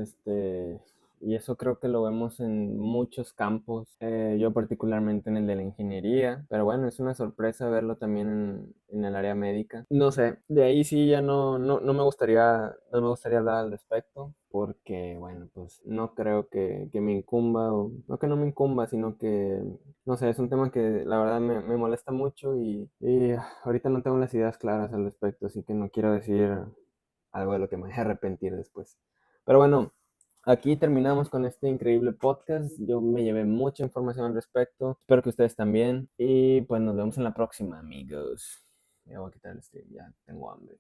[SPEAKER 1] y eso creo que lo vemos en muchos campos, yo particularmente en el de la ingeniería, pero bueno, es una sorpresa verlo también en el área médica. No sé, de ahí sí ya no me gustaría hablar al respecto, porque bueno, pues no creo que me incumba, o no que no me incumba, sino que, no sé, es un tema que la verdad me molesta mucho y ahorita no tengo las ideas claras al respecto, así que no quiero decir algo de lo que me voy a arrepentir después. Pero bueno, aquí terminamos con este increíble podcast. Yo me llevé mucha información al respecto. Espero que ustedes también. Y pues nos vemos en la próxima, amigos. Me voy a quitar el stream, ya tengo hambre.